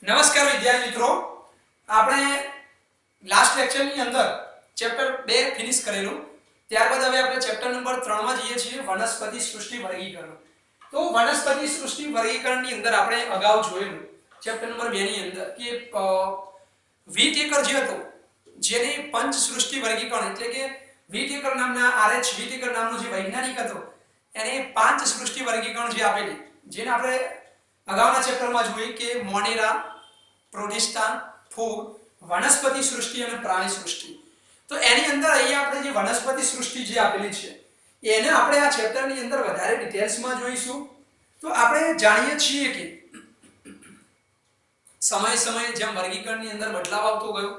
નમસ્કાર વિદ્યાર્થી મિત્રો, આપણે લાસ્ટ લેક્ચરની અંદર ચેપ્ટર 2 ફિનિશ કરેલું. ત્યારબાદ હવે આપણે ચેપ્ટર નંબર 3 માં જઈએ છીએ, વનસ્પતિ સૃષ્ટિ વર્ગીકરણ. તો વનસ્પતિ સૃષ્ટિ વર્ગીકરણની અંદર આપણે અગાઉ જોયેલું ચેપ્ટર નંબર 2 ની અંદર કે વીટેકર જે હતો, જેને પંચ સૃષ્ટિ વર્ગીકરણ એટલે કે વીટેકર નામના આરએચ વીટેકર નામનો જે વૈજ્ઞાનિક હતો, એને પાંચ સૃષ્ટિ વર્ગીકરણ જે આપેલી, જેને આપણે અગાઉના ચેપ્ટરમાં જોઈ કે મોનેરા, પ્રોટિસ્ટા, ફૂગ, વનસ્પતિ સૃષ્ટિ અને પ્રાણી સૃષ્ટિ. તો એની અંદર અહીંયા આપણે જે વનસ્પતિ સૃષ્ટિ જે આપેલી છે એને આપણે આ ચેપ્ટરની અંદર વધારે ડિટેલ્સમાં જોઈશું. તો આપણે જાણીએ છીએ કે સમય સમયે જેમ વર્ગીકરણની અંદર બદલાવ આવતો ગયો,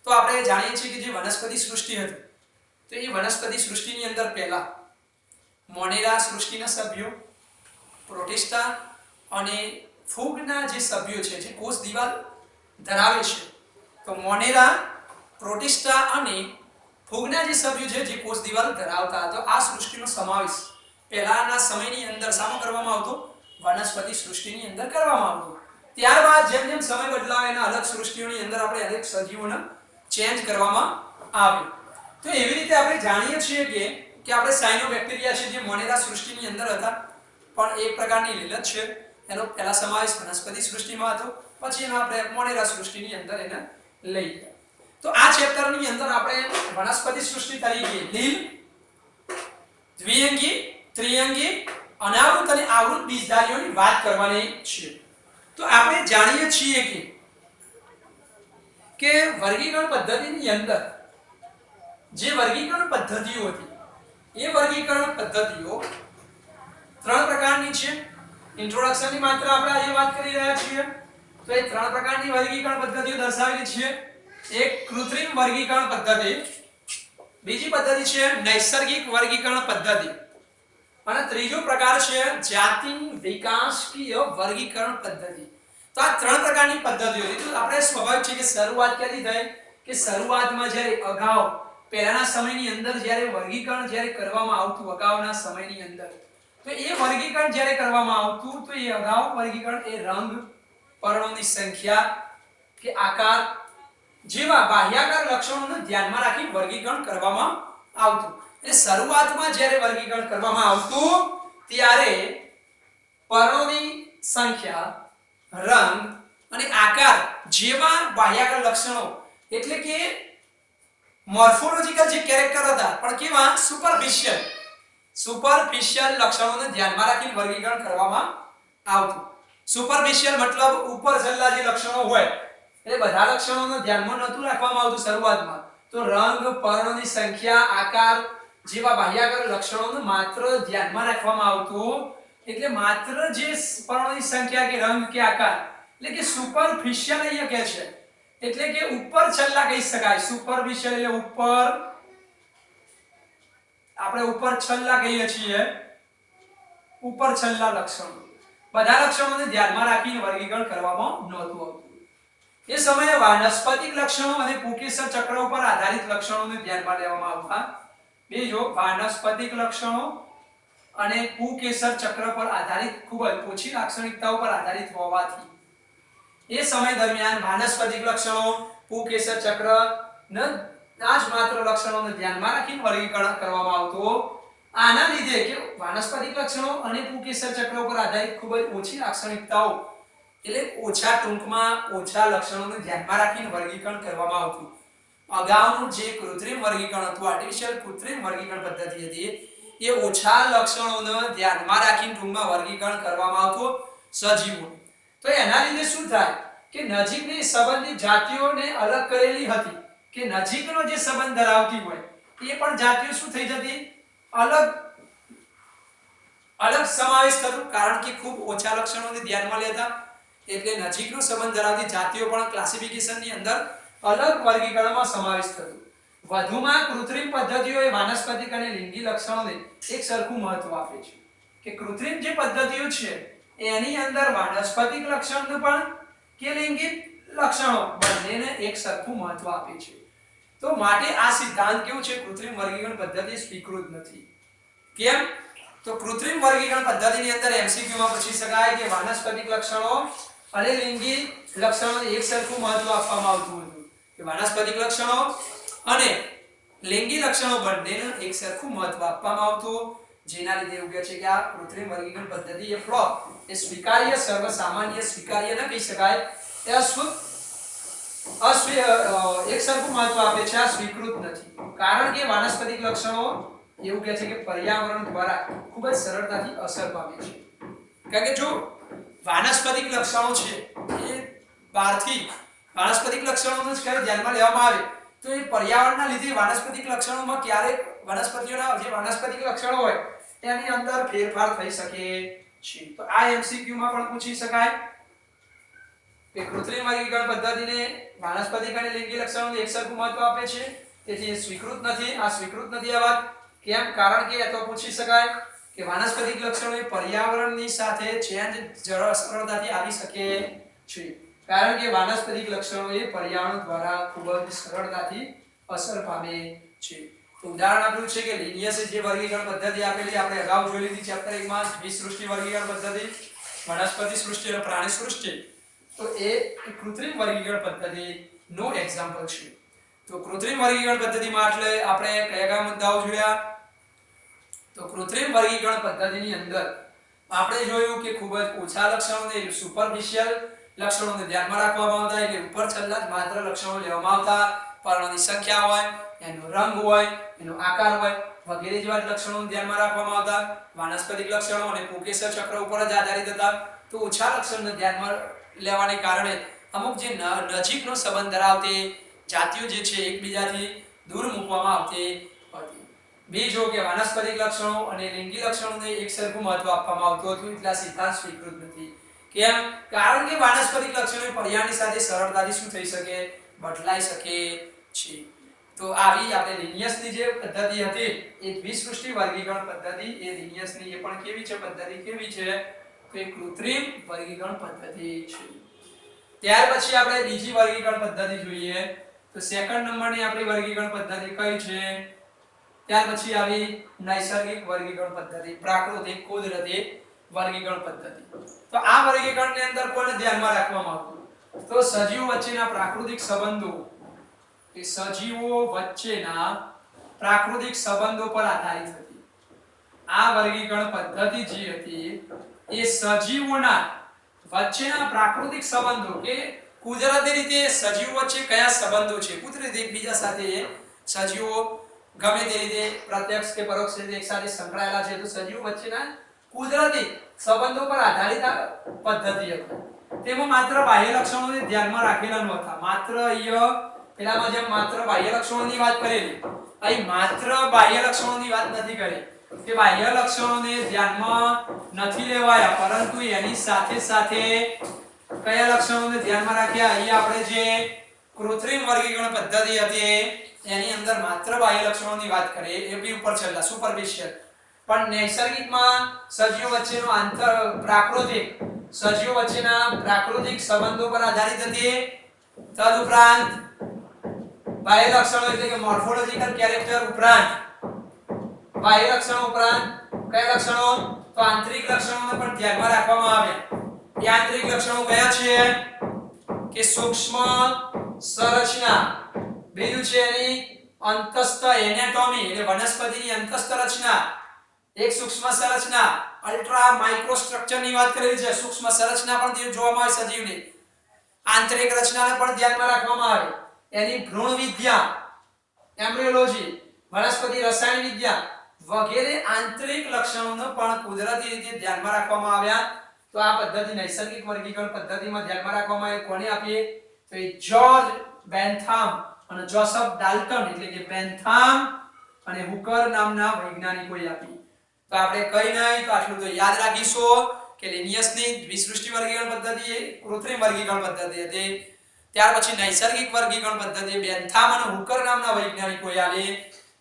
તો આપણે જાણીએ છીએ કે જે વનસ્પતિ સૃષ્ટિ હતી, તો એ વનસ્પતિ સૃષ્ટિની અંદર પહેલા મોનેરા સૃષ્ટિના સભ્યો, પ્રોટિસ્ટા અને ફૂગના જે સભ્યો છે, જે કોષ દિવાલ ધરાવે છે, તો મોનેરા, પ્રોટિસ્ટા અને ફૂગના જે સભ્યો છે જે કોષ દિવાલ ધરાવતા હતા, આ સૃષ્ટિનો સમાવેશ પહેલાના સમયની અંદર સામો કરવામાં આવતો, વનસ્પતિ સૃષ્ટિની અંદર કરવામાં આવતો. ત્યારબાદ જેમ જેમ સમય બદલાયો એના અલગ સૃષ્ટિઓની અંદર આપણે અનેક સજીવોને ચેન્જ કરવામાં આવ્યું. તો એવી રીતે આપણે જાણીએ છીએ કે આપણે સાયનોબેક્ટેરિયા છે જે મોનેરા સૃષ્ટિની અંદર હતા, પણ એક પ્રકારની લીલત છે, એનો પહેલા સમાવેશ વનસ્પતિ સૃષ્ટિમાં હતો, પછી એનો આપણે મોનેરા સૃષ્ટિની અંદર એને લઈ ગયા. તો આ ચેપ્ટરની અંદર આપણે વનસ્પતિ સૃષ્ટિ તરીકે લીલ, દ્વિઅંગી, ત્રિઅંગી, અનાવૃત અને આવૃત બીજધારીઓની વાત કરવાની છે. તો આપણે જાણીએ છીએ કે વર્ગીકરણ પદ્ધતિની અંદર જે વર્ગીકરણ પદ્ધતિઓ હતી, એ વર્ગીકરણ પદ્ધતિઓ ત્રણ પ્રકારની છે. ઇન્ટ્રોડક્શનની માત્ર આપણે આજે વાત કરી રહ્યા છીએ. તો એ ત્રણ પ્રકારની વર્ગીકરણ પદ્ધતિઓ દર્શાવેલી છે. એક કૃત્રિમ વર્ગીકરણ પદ્ધતિ, બીજી પદ્ધતિ છે નૈસર્ગિક વર્ગીકરણ પદ્ધતિ, અને ત્રીજો પ્રકાર છે જાતિ વિકાસકીય વર્ગીકરણ પદ્ધતિ. તો આ ત્રણ પ્રકારની પદ્ધતિઓ હતી. તો આપણે સ્વાભાવિક છે કે શરૂઆત ક્યાંથી થઈ કે શરૂઆતમાં જ્યારે અગાઉ પહેલાના સમયની અંદર જ્યારે વર્ગીકરણ જ્યારે કરવામાં આવતું, અગાઉના સમયની અંદર, તો એ વર્ગીકરણ જ્યારે કરવામાં આવતું, તો એ અગાઉ વર્ગીકરણ એ રંગ, પર્ણોની સંખ્યા કે આકાર જેવા બાહ્યાકાર લક્ષણોને ધ્યાનમાં રાખી વર્ગીકરણ કરવામાં આવતું. એટલે શરૂઆતમાં જ્યારે વર્ગીકરણ કરવામાં આવતું ત્યારે પર્ણોની સંખ્યા, રંગ અને આકાર જેવા બાહ્યાકાર લક્ષણો એટલે કે મોર્ફોલોજિકલ જે કેરેક્ટર હતા, પણ કેવા સુપરફિશિયલ લક્ષણોને ધ્યાનમાં રાખીને વર્ગીકરણ કરવામાં આવતું. સુપરફિશિયલ મતલબ ઉપર છેલ્લા જે લક્ષણો હોય એ બધા લક્ષણોને ધ્યાનમાં નહોતું રાખવામાં આવતું શરૂઆતમાં. તો રંગ, પર્ણોની સંખ્યા, આકાર જેવા બાહ્યાકાર લક્ષણોને માત્ર ધ્યાનમાં રાખવામાં આવતું. એટલે માત્ર જે પર્ણોની સંખ્યા કે રંગ કે આકાર એટલે કે સુપરફિશિયલ અહીંયા કહે છે, એટલે કે ઉપર છલ્લા કહી શકાય. સુપરફિશિયલ એટલે ઉપર, આપણે ઉપર છલ્લા કહીએ છીએ, ઉપર છલ્લા લક્ષણો, બધા લક્ષણોને ધ્યાનમાં રાખીને વર્ગીકરણ કરવામાં નહોતું આવતું. એ સમયે વાનસ્પતિક લક્ષણો અને પુકેસર ચક્ર પર આધારિત લક્ષણોને ધ્યાનમાં લેવામાં આવતા. બીજો વાનસ્પતિક લક્ષણો અને પુકેસર ચક્ર પર આધારિત ખૂબ જ ઓછી લાક્ષણિકતાઓ પર આધારિત હોવાથી એ સમય દરમિયાન વાનસ્પતિક લક્ષણો, પુકેસર ચક્ર ના જ માત્ર લક્ષણોને ધ્યાનમાં રાખીને વર્ગીકરણ કરવામાં આવતું. આના લીધે કે વાનસ્પતિક લક્ષણો અને પુકેસર ચક્ર પર આધારિત ખૂબ જ ઓછી લાક્ષણિકતાઓ એટલે ઓછા ટૂંકમાં ઓછા લક્ષણોને ધ્યાનમાં રાખીને વર્ગીકરણ કરવામાં આવતું. અગાઉનું જે કૃત્રિમ વર્ગીકરણ હતું, આર્ટિફિશિયલ કૃત્રિમ વર્ગીકરણ પદ્ધતિ હતી, એ ઓછા લક્ષણોને ધ્યાનમાં રાખીને ટૂંકમાં વર્ગીકરણ કરવામાં આવતું સજીવો. તો એના લીધે શું થાય કે નજીકની સંબંધિત જાતિઓને અલગ કરેલી હતી, કે નજીકનો જે સંબંધ ધરાવતી હોય એ પણ જાતિઓ શું થઈ જતી, અલગ સમાવેશ થતો, કારણ કે ખૂબ ઓછા લક્ષણોને ધ્યાનમાં લેતા. એટલે નજીકનો સંબંધ ધરાવતી જાતિઓ પણ ક્લાસિફિકેશનની અંદર અલગ વર્ગીકરણમાં સમાવેશ થતો. વધુમાં કૃત્રિમ પદ્ધતિઓ એ વાનસ્પતિક અને લિંગી લક્ષણોને એક સરખું મહત્વ આપે છે. કે કૃત્રિમ જે પદ્ધતિઓ છે એની અંદર વાનસ્પતિક લક્ષણને પણ કે લિંગી લક્ષણો બંનેને એક સરખું મહત્વ આપે છે. તો માટે આ સિદ્ધાંત કેવું છે, કૃત્રિમ વર્ગીકરણ પદ્ધતિ સ્વીકૃત નથી. કેમ? તો કૃત્રિમ વર્ગીકરણ પદ્ધતિની અંદર એમસીક્યુ માં પૂછી શકાય કે વાનસ્પતિક લક્ષણો અને લિંગી લક્ષણોને એક સરખું મહત્વ આપવામાં આવતું હતું કે વાનસ્પતિક લક્ષણો અને લિંગી લક્ષણો બંનેને એક સરખું મહત્વ આપવામાં આવતું, જેના લીધે એવું કહે છે કે આ કૃત્રિમ વર્ગીકરણ પદ્ધતિ એ ફ્લોપ, એ સ્વીકાર્ય સર્વસામાન્ય સ્વીકાર્ય ન કહી શકાય, એ એક સરખું મહત્વ આપે છે, આ સ્વીકૃત નથી. કારણ કે વાનસ્પતિક લક્ષણો એવું કહે છે કે પર્યાવરણ દ્વારા ખૂબ જ સરળતાથી અસર પામે છે. કારણ કે જો વાનસ્પતિક લક્ષણો છે એ બહારથી વાનસ્પતિક લક્ષણોને જ ક્યારે ધ્યાનમાં લેવામાં આવે તો એ પર્યાવરણના લીધે વાનસ્પતિક લક્ષણોમાં ક્યારેક વનસ્પતિઓના જે વાનસ્પતિક લક્ષણો હોય તેની અંદર ફેરફાર થઈ શકે છે. તો આ એમસીક્યુ માં પણ પૂછી શકાય કે કૃત્રિમ વર્ગીકરણ પદ્ધતિને વાનસ્પતિક અને લિંગી લક્ષણોને એકસરખું મહત્વ આપે છે, તેથી એ સ્વીકૃત નથી. આ સ્વીકૃત નથી આ વાત કેમ? કારણ કે તો પૂછી શકાય કે વાનસ્પતિક લક્ષણો એ પર્યાવરણની સાથે ચેન્જ સરળતાથી આવી શકે છે. કારણ કે વાનસ્પતિક લક્ષણો એ પર્યાવરણ દ્વારા ખૂબ જ સરળતાથી અસર પામે છે. તો ઉદાહરણ આપ્યું છે કે લિનિયસ જે વર્ગીકરણ પદ્ધતિ આપેલી આપણે અગાઉ જોઈ લીધી ચેપ્ટર 1 માં, દ્વિસૃષ્ટિ વર્ગીકરણ પદ્ધતિ, વનસ્પતિ સૃષ્ટિ અને પ્રાણી સૃષ્ટિ. તો એ કૃત્રિમ વર્ગીકરણ પદ્ધતિ નો એક્ઝામ્પલ છે. તો કૃત્રિમ વર્ગીકરણ પદ્ધતિમાં એટલે આપણે કયા કયા મુદ્દાઓ જોયા? તો કૃત્રિમ વર્ગીકરણ પદ્ધતિની અંદર આપણે જોયું કે ખૂબ જ ઓછા લક્ષણોને સુપરફિશિયલ લક્ષણોને ધ્યાનમાં રાખવામાં આવતા, એટલે ઉપર છલ્લા જ માત્ર લક્ષણો લેવામાં આવતા, પર્ણોની સંખ્યા હોય, એનો રંગ હોય, એનો આકાર હોય વગેરે જેવા લક્ષણોને ધ્યાનમાં રાખવામાં આવતા. વાનસ્પતિક લક્ષણો અને પુંકેસર ચક્ર ઉપર જ આધારિત હતા. તો ઓછા લક્ષણોને ધ્યાનમાં લેવાને કારણે અમુક જે નજીકનો સંબંધ ધરાવતી જાતિઓ જે છે એકબીજાથી દૂર મૂકવામાં આવતી હતી. બીજો કે વાનસ્પતિક લક્ષણો અને લિંગી લક્ષણોને એક સરખું મહત્વ આપવામાં આવતું હતું, એટલે સિદ્ધાંત સ્વીકૃત નથી. કેમ? કારણ કે વાનસ્પતિક લક્ષણો પર્યાવરણની સાથે સરળતાથી શું થઈ શકે? બદલાઈ શકે છે. તો આવી આપણે લિનિયસની જે પદ્ધતિ હતી એ દ્વિસૃષ્ટિ વર્ગીકરણ પદ્ધતિ, એ લિનિયસની એ પણ કેવી છે પદ્ધતિ? કેવી છે? તો એ કૃત્રિમ વર્ગીકરણ પદ્ધતિ છે. ત્યાર પછી આપણે બીજી વર્ગીકરણ પદ્ધતિ જોઈએ. તો સેકન્ડ નંબરની આપણી વર્ગીકરણ પદ્ધતિ કઈ છે? ત્યાર પછી આવી નૈસર્ગિક વર્ગીકરણ પદ્ધતિ, પ્રાકૃતિક કુદરતી વર્ગીકરણ પદ્ધતિ. તો આ વર્ગીકરણની અંદર કોને ધ્યાનમાં રાખવામાં આવતું? તો સજીવો વચ્ચેના પ્રાકૃતિક સંબંધો, એ સજીવો વચ્ચેના પ્રાકૃતિક સંબંધો પર આધારિત હતી. આ વર્ગીકરણ પદ્ધતિ જે હતી એ સજીવોના વચ્ચેના પ્રાકૃતિક સંબંધો, કે કુદરતી રીતે સજીવો વચ્ચે કયા સંબંધો છે, કુદરતી એકબીજા સાથે સજીવો ગમે તે રીતે પ્રત્યક્ષ કે પરોક્ષ રીતે એકસાથે સંકળાયેલા છે, તો સજીવો વચ્ચેના કુદરતી સંબંધો પર આધારિત આ પદ્ધતિ હતી. તેમાં માત્ર બાહ્ય લક્ષણોને ધ્યાનમાં રાખેલા નહોતા. માત્ર પેલામાં જેમ માત્ર બાહ્ય લક્ષણોની વાત કરેલી, અહીં માત્ર બાહ્ય લક્ષણોની વાત નથી કરી કે બાહ્ય લક્ષણોને ધ્યાનમાં નથી લેવાયા, પરંતુ એની સાથે સાથે કયા લક્ષણોને ધ્યાનમાં રાખ્યા? અહીં આપણે જે કૃત્રિમ વર્ગીકરણ પદ્ધતિ હતી એની અંદર માત્ર બાહ્ય લક્ષણોની વાત કરીએ, એ બી ઉપર છેલ્લા સુપરફિશિયલ. પણ નૈસર્ગિકમાં સજીવો વચ્ચેનો પ્રાકૃતિક સજીવો વચ્ચેના પ્રાકૃતિક સંબંધો પર આધારિત હતી. તદુપરાંત બાહ્ય લક્ષણો એટલે કે મોર્ફોલોજિકલ કેરેક્ટર ઉપરાંત, બાહ્ય લક્ષણો ઉપરાંત કયા લક્ષણો? તો આંતરિક લક્ષણોને પણ ધ્યાનમાં રાખવામાં આવ્યા. એ આંતરિક લક્ષણો કયા છે? કે સૂક્ષ્મ સંરચના, બીજું છે એની અંતસ્થ એનાટોમી, એટલે વનસ્પતિની અંતસ્થ રચના, એક સૂક્ષ્મ સંરચના, અલ્ટ્રા માઇક્રો સ્ટ્રક્ચરની વાત કરેલી છે. સૂક્ષ્મ સંરચના પણ જોવામાં આવે સજીવની. આંતરિક રચનાને પણ ધ્યાનમાં રાખવામાં આવે. એની ભ્રૂણ વિદ્યા, એમ્બ્રિયોલોજી, વનસ્પતિ રસાયણ વિદ્યા વગેરે આંતરિક લક્ષણોને પણ કુદરતી રીતે ધ્યાનમાં રાખવામાં આવ્યા. તો આ પદ્ધતિ નૈસર્ગિક વર્ગીકરણ પદ્ધતિમાં ધ્યાનમાં રાખવામાં આવે. કોને આપીએ? તો એ જ્યોર્જ બેન્થામ અને જોસેફ ડાલ્ટન, એટલે કે બેન્થામ અને હુકર નામના વૈજ્ઞાનિકોએ આપી. તો આપણે કઈ નહીં તો આટલું તો યાદ રાખીશું કે લિનિયસની દ્વિસૃષ્ટિ વર્ગીકરણ પદ્ધતિ એ કૃત્રિમ વર્ગીકરણ પદ્ધતિ હતી. ત્યાર પછી નૈસર્ગિક વર્ગીકરણ પદ્ધતિ બેન્થામ અને હુકર નામના વૈજ્ઞાનિકોએ આપી.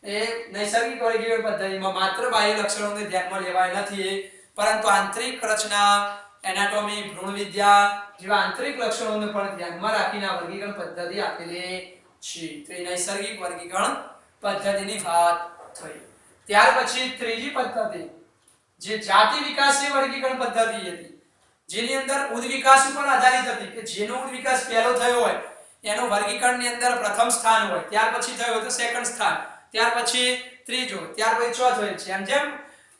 એ નૈસર્ગિક વર્ગીકરણ પદ્ધતિમાં માત્ર બાહ્ય લક્ષણોને ધ્યાનમાં લેવાય નથી, પરંતુ આંતરિક રચના, એનાટોમી, ભ્રૂણ વિદ્યા જેવા આંતરિક લક્ષણોને પણ ધ્યાનમાં રાખીને આ વર્ગીકરણ પદ્ધતિ આપેલી છે. તો એ નૈસર્ગિક વર્ગીકરણ પદ્ધતિની વાત થઈ. ત્યાર પછી ત્રીજી પદ્ધતિ જે જાતિ વિકાસીય વર્ગીકરણ પદ્ધતિ હતી. જેની અંદર ઉદ્વિકાસ ઉપર આધારિત હતી કે જેનો ઉદ્વિકાસ પહેલો થયો હોય એનો વર્ગીકરણની અંદર પ્રથમ સ્થાન હોય, ત્યાર પછી થયો હોય તો સેકન્ડ સ્થાન, ત્યાર પછી ત્રીજો, ત્યાર પછી ચોથો હોય. જેમ જેમ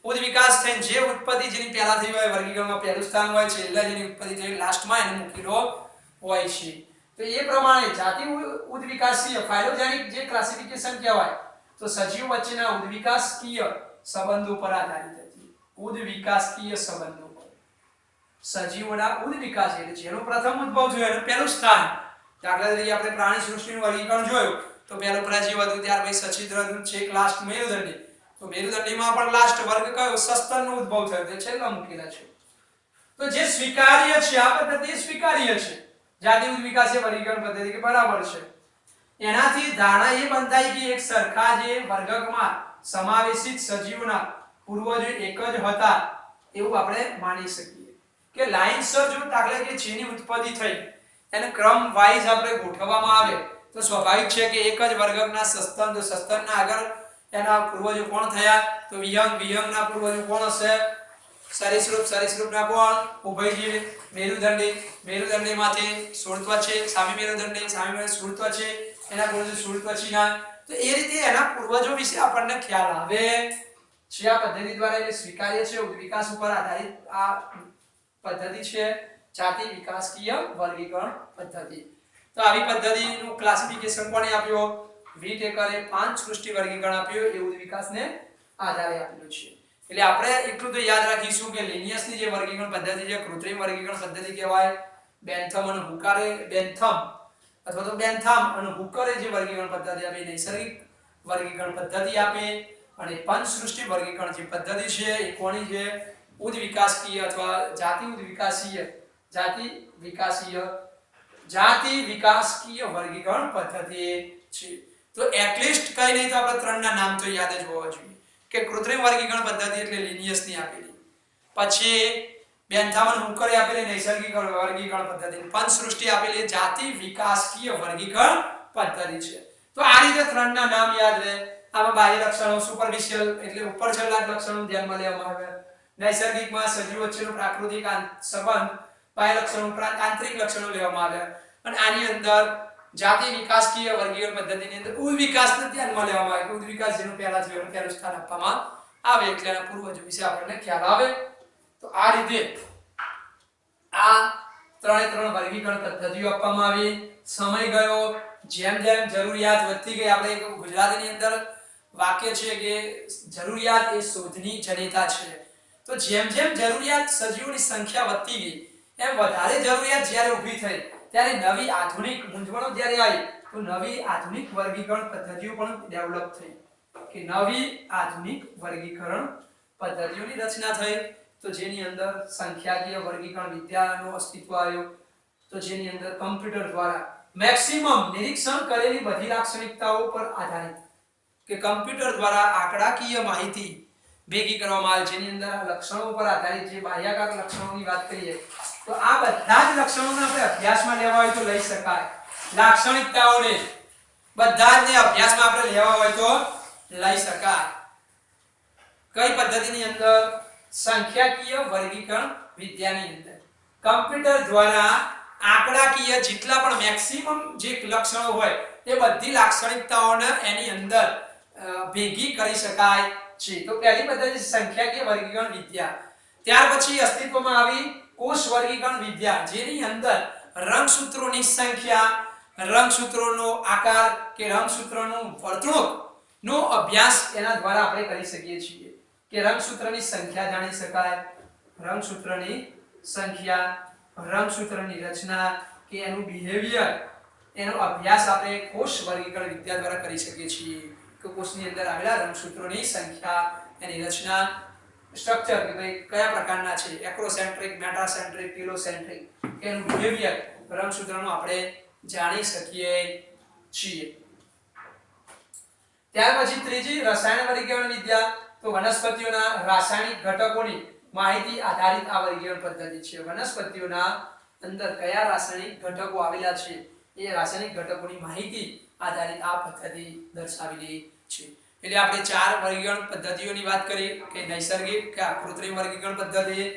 ઉદ્વિકાસ થઈને જે ઉત્પત્તિ જેની પહેલા થઈ હોય વર્ગીકરણમાં પહેલું સ્થાન હોય છે, એટલે જેની ઉત્પત્તિ થઈ લાસ્ટમાં એને મૂકેલો હોય છે. તો એ પ્રમાણે જાતિ ઉદ્વિકાસીય ફાઇલોજેનિક જે ક્લાસિફિકેશન કહેવાય તો સજીવ વચ્ચેના ઉદ્વિકાસકીય સંબંધો પર આધારિત હતી. ઉદ્વિકાસકીય સંબંધો પર સજીવોના ઉદ્વિકાસ એટલે જેનો પ્રથમ ઉદ્ભવ થયો એનું પહેલું સ્થાન. દાખલા તરીકે આપણે પ્રાણી સૃષ્ટિનું વર્ગીકરણ જોયું તો પહેલું પ્રજીવ હતું, ત્યાર પછી સચિત્ર હતું, છેક લાસ્ટ મેરુદંડી. તો મેરુદંડીમાં પણ લાસ્ટ વર્ગ કયો સસ્તનનો ઉદ્ભવ થયો તે છેલ્લા મૂકેલા છે. તો જે સ્વીકાર્ય છે આ પદ્ધતિ સ્વીકાર્ય છે, જાતિ ઉદ્વિકાસીય વર્ગીકરણ પદ્ધતિ કે બરાબર છે. એનાથી ધારણા એ બંધાય કે એક સરખા જે વર્ગમાં સમાવેશિત સજીવોના પૂર્વજો એક જ હતા એવું આપણે માની શકીએ. કે લાઇનસર જો દાખલા કે જેની ઉત્પત્તિ થઈ એને ક્રમ વાઇઝ આપણે ગોઠવવામાં આવે તો સ્વાભાવિક છે કે એક જ વર્ગના સસ્તન, તો સસ્તનના આગળ એના પૂર્વજો કોણ થયા તો વિહંગ, વિહંગના પૂર્વજો કોણ હશે સરીસૃપ, સરીસૃપના કોણ ઉભયજીવી, મેરુદંડી, મેરુદંડીમાંથી શૂળત્વચી, સામી મેરુદંડી, સામી મેરુદંડી શૂળત્વચી, એના પૂર્વજો શૂળત્વચીના. તો એ રીતે એના પૂર્વજો વિશે આપણને ખ્યાલ આવે છે. આ પદ્ધતિ દ્વારા એટલે સ્વીકાર્ય છે, ઉદ્વિકાસ ઉપર આધારિત આ પદ્ધતિ છે જાતિ વિકાસકીય વર્ગીકરણ પદ્ધતિ. તો આવી પદ્ધતિનું ક્લાસિફિકેશન કોણે આપ્યો વિટેકરે 5 સૃષ્ટિ વર્ગીકરણ આપ્યું એ ઉદ્વિકાસને આધારે આપેલું છે. એટલે આપણે એટલું તો યાદ રાખીશું કે લિનિયસની જે વર્ગીકરણ પદ્ધતિ છે કૃત્રિમ વર્ગીકરણ પદ્ધતિ કહેવાય. બેન્થમ અને હુકારે બેન્થમ અથવા તો બેન્થમ અને હુકરે જે વર્ગીકરણ પદ્ધતિ આપી નૈસર્ગિક વર્ગીકરણ પદ્ધતિ આપી અને પંચસૃષ્ટિ વર્ગીકરણ જે પદ્ધતિ છે એ કોની છે ઉદ્વિકાસકીય અથવા જાતિ ઉદ્વિકાસીય જાતિ વિકાસકીય વર્ગીકરણ પદ્ધતિ છે. તો એટલીસ્ટ કઈ નહીં તો આપણે ત્રણના નામ તો યાદ જ હોવા જોઈએ કે કૃત્રિમ વર્ગીકરણ પદ્ધતિ એટલે લિનિયસની આપેલી, પછી બેન્થમ અને હુકરે આપેલી નૈસર્ગિક વર્ગીકરણ પદ્ધતિ, પંચસૃષ્ટિ આપેલી જાતિ વિકાસકીય વર્ગીકરણ પદ્ધતિ છે. તો આ રીતે ત્રણના નામ યાદ રહે. આમાં બાહ્ય લક્ષણો સુપરફિશિયલ એટલે ઉપર છેલ્લા લક્ષણો ધ્યાનમાં લેવામાં આવે. નૈસર્ગિકમાં સજીવ વચ્ચેનો પ્રાકૃતિક સંબંધ, બાહ્ય લક્ષણો ઉપરાંત આંતરિક લક્ષણો લેવામાં આવે. અને આની અંદર જાતિ વિકાસકીય વર્ગીકરણ પદ્ધતિની અંદર ઉદ્વિકાસને ધ્યાનમાં લેવામાં આવે કે ઉદ્વિકાસ જેનું પહેલા થયું એનું પહેલું સ્થાન આપવામાં આવે એટલે એના પૂર્વજો વિશે આપણને ખ્યાલ આવે. તો આ રીતે આ ત્રણ વર્ગીકરણ પદ્ધતિઓ આપવામાં આવી. સમય ગયો, જેમ જેમ જરૂરિયાત વધતી ગઈ, આપણે ગુજરાતીની અંદર વાક્ય છે કે જરૂરિયાત એ શોધની જનેતા છે. તો જેમ જેમ જરૂરિયાત સજીવોની સંખ્યા વધતી ગઈ એમ વધારે જરૂરિયાત જ્યારે ઊભી થઈ ત્યારે નવી આધુનિક મૂંઝવણો જ્યારે આવી તો નવી આધુનિક વર્ગીકરણ પદ્ધતિઓ પણ ડેવલપ થઈ કે નવી આધુનિક વર્ગીકરણ પદ્ધતિઓની રચના થઈ. તો જેની અંદર સંખ્યાકીય વર્ગીકરણ વિદ્યાનો અસ્તિત્વ આવ્યો. તો જેની અંદર કમ્પ્યુટર દ્વારા મેક્સિમમ નિરીક્ષણ કરેલી બધી લાક્ષણિકતાઓ પર આધારિત કે કમ્પ્યુટર દ્વારા આંકડાકીય માહિતી ભેગી કરવામાં આવે જેની અંદર લક્ષણો પર આધારિત જે બાહ્યાકાર લક્ષણોની વાત કરીએ તો આ બધા જ લક્ષણોને આપણે અભ્યાસમાં લેવા હોય તો લઈ શકાય. લાક્ષણિકતાઓને બધા જ અભ્યાસમાં આપણે લેવા હોય તો લઈ શકાય. કઈ પદ્ધતિની અંદર સંખ્યાકીય વર્ગીકરણ વિદ્યાની અંદર કમ્પ્યુટર દ્વારા આંકડાકીય જેટલા પણ મેક્સિમમ જે લક્ષણો હોય એ બધી લાક્ષણિકતાઓને એની અંદર ભેગી કરી શકાય છે. તો પહેલી પદ્ધતિ સંખ્યાકીય વર્ગીકરણ વિદ્યા. ત્યાર પછી અસ્તિત્વમાં આવી કોષ વર્ગીકરણ વિદ્યા જેની અંદર રંગસૂત્રોની સંખ્યા, રંગસૂત્રોનો આકાર કે રંગસૂત્રોનું વર્તણૂક નો અભ્યાસ એના દ્વારા આપણે કરી શકીએ છીએ કે રંગસૂત્રની સંખ્યા જાણી શકાય, રંગસૂત્રની સંખ્યા, રંગસૂત્રની રચના કે એનું બિહેવિયર એનો અભ્યાસ આપણે કોષ વર્ગીકરણ વિદ્યા દ્વારા કરી શકીએ છીએ કે કોષની અંદર આવેલા રંગસૂત્રોની સંખ્યા, એની રચના, સ્ટ્રક્ચર કે ભાઈ કયા પ્રકારના છે, એક્રોસેન્ટ્રિક, મેટાસેન્ટ્રિક, પિલોસેન્ટ્રિક એનું બિહેવિયર રંગસૂત્રનું આપણે જાણી શકીએ છીએ. ત્યાર પછી ત્રીજી રસાયણ વર્ગીકરણ વિદ્યા. તો વનસ્પતિઓના રાસાયણિક ઘટકોની માહિતી આધારિત આ વર્ગીકરણ પદ્ધતિ છે. વનસ્પતિઓના અંદર કયા રાસાયણિક ઘટકો આવેલા છે એ રાસાયણિક ઘટકોની માહિતી આધારિત આ પદ્ધતિ દર્શાવેલી છે. એટલે આપણે ચાર વર્ગીકરણ પદ્ધતિઓની વાત કરી કે નૈસર્ગિક કે કૃત્રિમ વર્ગીકરણ પદ્ધતિ,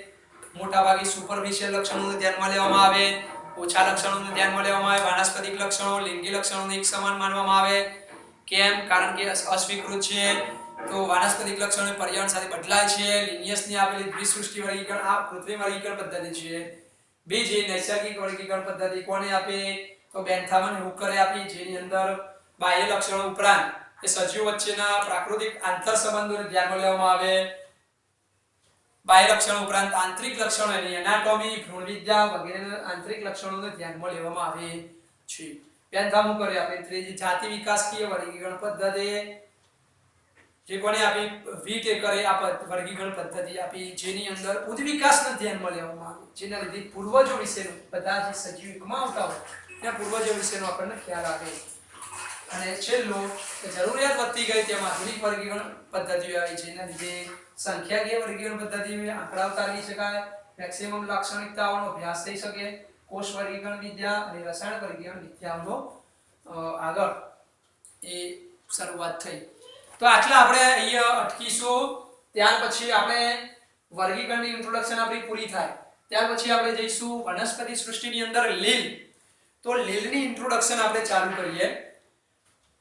મોટાભાગે સુપરફિશિયલ લક્ષણોને ધ્યાનમાં લેવામાં આવે, ઓછા લક્ષણોને ધ્યાનમાં લેવામાં આવે, વાનસ્પતિક લક્ષણો લિંગી લક્ષણોને એક સમાન માનવામાં આવે. કેમ? કારણ કે અસ્વીકૃત છે. તો વાનસ્પતિક લક્ષણો પર્યાવરણ સાથે બદલાય છે. લિનિયસની આપેલી દ્વિસૃષ્ટિ વર્ગીકરણ આ કૃત્રિમ વર્ગીકરણ પદ્ધતિ છે. બીજી નૈસર્ગિક વર્ગીકરણ પદ્ધતિ કોને આપી? તો બેન્થામન હુકરે આપી, જેની અંદર બાહ્ય લક્ષણો ઉપરાંત એ સજીવો વચ્ચેના પ્રાકૃતિક આંતર સંબંધોને ધ્યાનમાં લેવામાં આવે. બાહ્ય લક્ષણો ઉપરાંત આંતરિક લક્ષણો એટલે એનાટોમી, ભ્રૂણવિદ્યા વગેરે આંતરિક લક્ષણોને ધ્યાનમાં લેવામાં આવે છે. બેન્થામ હુકરે આપી. ત્રીજી જાતિ વિકાસકીય વર્ગીકરણ પદ્ધતિ, જે કોને આપી? વી-ટેકરે આ વર્ગીકરણ પદ્ધતિ આપી, જેની અંદર ઉદ્વિકાસને ધ્યાનમાં લેવામાં આવે, જેના લીધે પૂર્વજો વિશેનું બધા જે સજીવ એકમાં આવતા હોય ત્યાં પૂર્વજો વિશેનો આપણને ખ્યાલ આવે. અને છેલ્લું કે જરૂરિયાત વધતી ગઈ તેમાં આધુનિક વર્ગીકરણ પદ્ધતિઓ આવી, જેના લીધે સંખ્યાકીય વર્ગીકરણ પદ્ધતિ આંકડાઓ તારવી શકાય, મેક્સિમમ લાક્ષણિકતાઓનો અભ્યાસ થઈ શકે, કોષ વર્ગીકરણ વિદ્યા અને રસાયણ વર્ગીકરણ વિદ્યાઓનો આગળ એ શરૂઆત થઈ. તો આટલા આપણે અહીંયા અટકીશું. ત્યાર પછી આપણે વર્ગીકરણની ઇન્ટ્રોડક્શન આપણી પૂરી થાય ત્યાર પછી આપણે જઈશું વનસ્પતિ સૃષ્ટિની અંદર લીલ. તો લીલની ઇન્ટ્રોડક્શન આપણે ચાલુ કરીએ.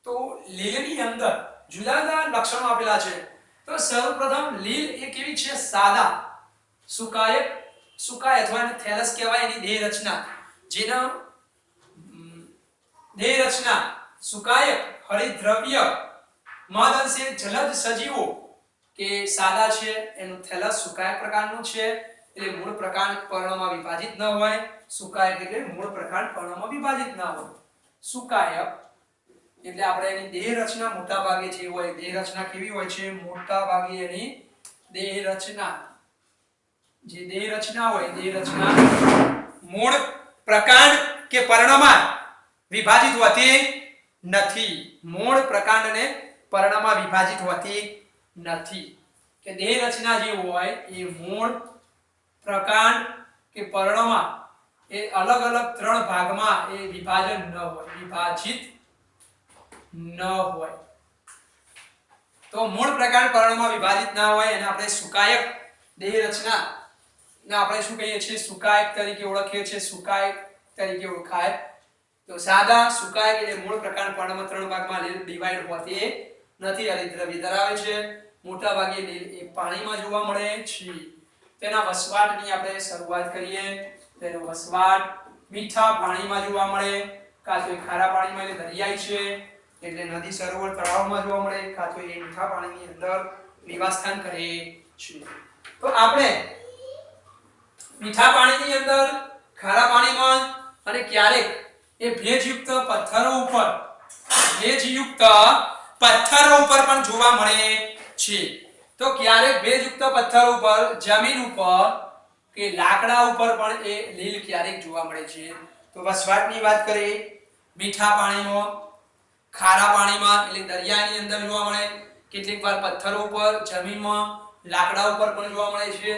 તો લીલની અંદર જુદા જુદા લક્ષણો આપેલા છે. તો સૌપ્રથમ લીલ એ કેવી છે? સાદા સુકાય અથવા થેલસ કહેવાય. એની દેહ રચના, જેના દેહ રચના સુકાય હરિતદ્રવ્ય મહદઅંશે જલજ સજીવો કે સાદા છે, એનું થેલસ સુકાય પ્રકારનું છે, એટલે મૂળ પ્રકાર પર્ણમાં વિભાજિત ન હોય. સુકાય એટલે મૂળ પ્રકાર પર્ણમાં વિભાજિત ન હોય. સુકાય એટલે આપણે એની દેહ રચના મોટા ભાગે જે હોય, દેહ રચના કેવી હોય છે? મોટા ભાગે એની દેહ રચના, જે દેહ રચના હોય, દેહ રચના મૂળ પ્રકાંડ કે પર્ણમાં વિભાજિત હોતી નથી. મૂળ પ્રકાંડ અને પર્ણમાં વિભાજિત હોતી નથી. કે દેહ રચના જે હોય એ મૂળ પ્રકાંડ કે પર્ણમાં એ અલગ અલગ ત્રણ ભાગમાં એ વિભાજન ન હોય, વિભાજિત ન હોય. તો મૂળ પ્રકાંડ પર્ણમાં વિભાજિત ન હોય એને આપણે સુકાયક દેહ રચના ને આપણે શું કહીએ છીએ? સુકાયક તરીકે ઓળખીએ છીએ, સુકાયક તરીકે ઓળખાય. તો સાદા સુકાયક એટલે મૂળ પ્રકાંડ પર્ણમાં ત્રણ ભાગમાં ડિવાઇડ હોતી નથી. હરિતદ્રવ્ય ધરાવે છે. મોટા ભાગે લીલ એ પાણીમાં જોવા મળે છે. તેના વસવાટની આપણે શરૂઆત કરીએ. તેનો વસવાટ મીઠા પાણીમાં જોવા મળે, કાં તો ખારા પાણીમાં એટલે દરિયાઈ છે એટલે નદી સરોવર તળાવમાં જોવા મળે, કાં તો એ મીઠા પાણીની અંદર નિવાસસ્થાન કરે છે. તો આપણે મીઠા પાણીની અંદર, ખારા પાણીમાં અને ક્યારેક એ ભેજયુક્ત પથ્થરો ઉપર પણ જોવા મળે છે. તો ક્યારેક ભેજયુક્ત પથ્થર ઉપર, જમીન ઉપર કે લાકડા ઉપર પણ એ લીલ ક્યારેક જોવા મળે છે. તો વસવાટની વાત કરીએ, મીઠા પાણીમાં, ખારા પાણીમાં એટલે દરિયાની અંદર જોવા મળે, કેટલીક વાર પથ્થરો ઉપર, જમીનમાં, લાકડા ઉપર પણ જોવા મળે છે.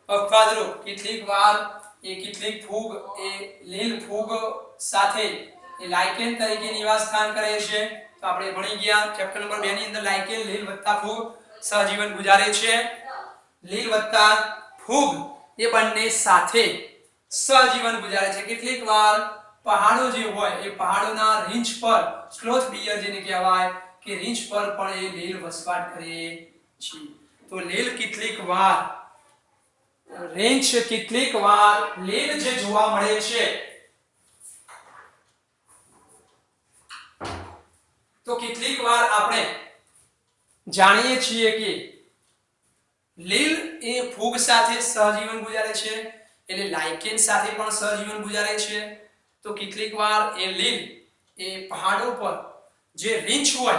અપવાદરૂ કેટલીક વાર કેટલીક ફૂગ એ લીલ ફૂગ સાથે એ લાઇકેન તરીકે નિવાસસ્થાન કરે છે. તો આપણે ભણી ગયા ચેપ્ટર નંબર 2 ની અંદર લાઇકેન, લીલ વત્તા ફૂગ સહજીવન ગુજારે છે. લીલ વત્તા ફૂગ એ બંને સાથે સહજીવન ગુજારે છે. કેટલીક વાર પહાડો જે હોય એ પહાડોના રીંછ પર, સ્લોથ બિયર જેને કહેવાય કે રીંછ પર પણ એ લીલ વસવાટ કરે છે. તો લીલ કેટલીક વાર લીલ જે જોવા મળે છે, તો કેટલીક વાર આપણે જાણીએ છીએ કે લીલ એ ફૂગ સાથે સહજીવન ગુજારે છે, એટલે લાઇકેન સાથે પણ સહજીવન ગુજારે છે. તો કેટલીક વાર એ લીલ એ પહાડો પર જે રીંછ હોય,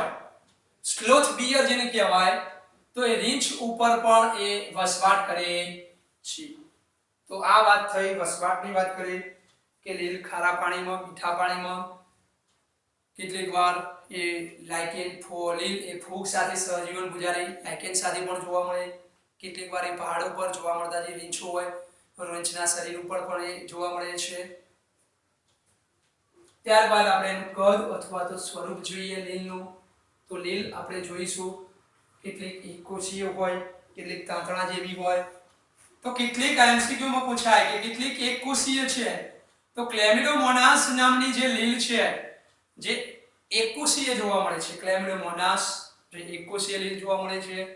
સ્લોથ બિયર જેને કહેવાય, તો એ રીંછ ઉપર પણ એ વસવાટ કરે છે. તો આ વાત થઈ વસવાટની વાત કરી કે લીલ ખારા પાણીમાં, મીઠા પાણીમાં, કેટલીક વાર એ લાઇકેન લીલ એ ફૂગ સાથે સહજીવન ગુજારે, લાઇકેન સાથે પણ જોવા મળે. કેટલીક વાર એ પહાડો પર જોવા મળતા જે રીંછો હોય, રીંછના શરીર ઉપર પણ એ જોવા મળે છે. ત્યારબાદ આપણે એનું કદ અથવા તો સ્વરૂપ જોઈએ લીલનું. તો લીલ આપણે જોઈશું કેટલીક એકકોષીય હોય, કેટલીક તાંતણા જેવી હોય, તો કેટલીક એમસીક્યુ માં પૂછાય કે કેટલીક એકકોષીય છે, તો ક્લેમિડોમોનાસ નામની જે લીલ છે જે એકકોષીય જોવા મળે છે, ક્લેમિડોમોનાસ જે એકકોષીય લીલ જોવા મળે છે.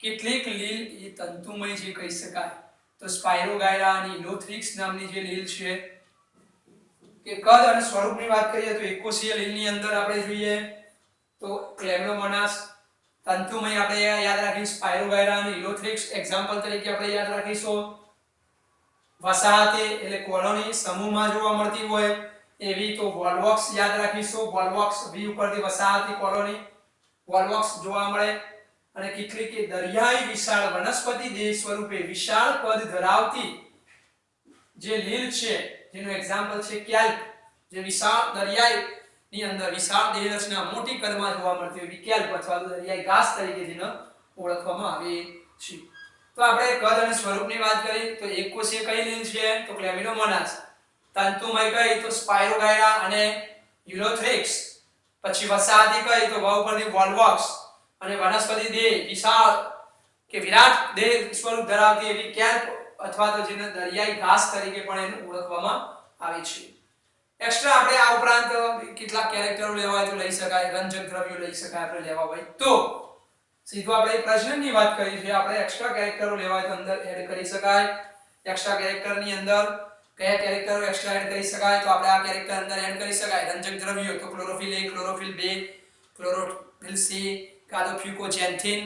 કેટલીક લીલ એ તંતુમય જે કહી શકાય, તો સ્પાયરોગાયરા અને ઇલોથ્રિક્સ નામની જે લીલ છે કે કદ અને સ્વરૂપની વાત કરીએ તો એકકોષીય લીલની અંદર આપણે જોઈએ તો ક્લેમિડોમોનાસ, તંતુમય આપણે યાદ રાખીશું સ્પાયરોગાયરા અને ઇલોથ્રિક્સ એક્ઝામ્પલ તરીકે આપણે યાદ રાખીશું. વસાહતે એટલે કોલોની સમૂહમાં જોવા મળતી હોય એવી તો વોલ્વોક્સ યાદ રાખીશું. વોલ્વોક્સ વી ઉપરથી વસાહતી કોલોની વોલ્વોક્સ જોવા મળે. અને કેટલીક દરિયાઈ વિશાળ વનસ્પતિ દેહ સ્વરૂપે વિશાળ કદ ધરાવતી જે લીલ છે જેનું એક્ઝામ્પલ છે કેલ્પ, જે વિશાળ દરિયાઈ ની અંદર વિશાળ દેહ રચના મોટી કદમાં જોવા મળતી હોય કેલ્પ અથવા તો દરિયાઈ ઘાસ તરીકે જેને ઓળખવામાં આવે છે. તો આપણે કદ અને સ્વરૂપની વાત કરી તો એકકોષીય કઈ લીલ છે તો ક્લેમિડોમોનાસ, તંતુમય કઈ તો સ્પાયરોગાયરા અને યુલોથ્રિક્સ, પછી વસાહતી કઈ તો વ ઉપરથી વોલ્વોક્સ, અને વનસ્પતિ દેહ વિશાળ કે વિરાટ દેહ સ્વરૂપ ધરાવતી એવી કેલ્પ અથવા તો જેને દરિયાઈ ઘાસ તરીકે પણ એને ઓળખવામાં આવે છે. એક્સ્ટ્રા આપણે આ ઉપરાંત કેટલાક કેરેક્ટરો લેવા હોય તો લઈ શકાય, રંજક દ્રવ્યો લઈ શકાય આપણે લેવા હોય તો. સીધું આપણે પ્રશ્નની વાત કરી છે, આપણે એક્સ્ટ્રા કેરેક્ટરો લેવા હોય તો અંદર એડ કરી શકાય. એક્સ્ટ્રા કેરેક્ટરની અંદર કયા કેરેક્ટરો એક્સ્ટ્રા એડ કરી શકાય તો આપણે આ કેરેક્ટર અંદર એડ કરી શકાય રંજક દ્રવ્યો તો chlorophyll A, chlorophyll B, chlorophyll C, કાં તો ફ્યુકોજેન્થિન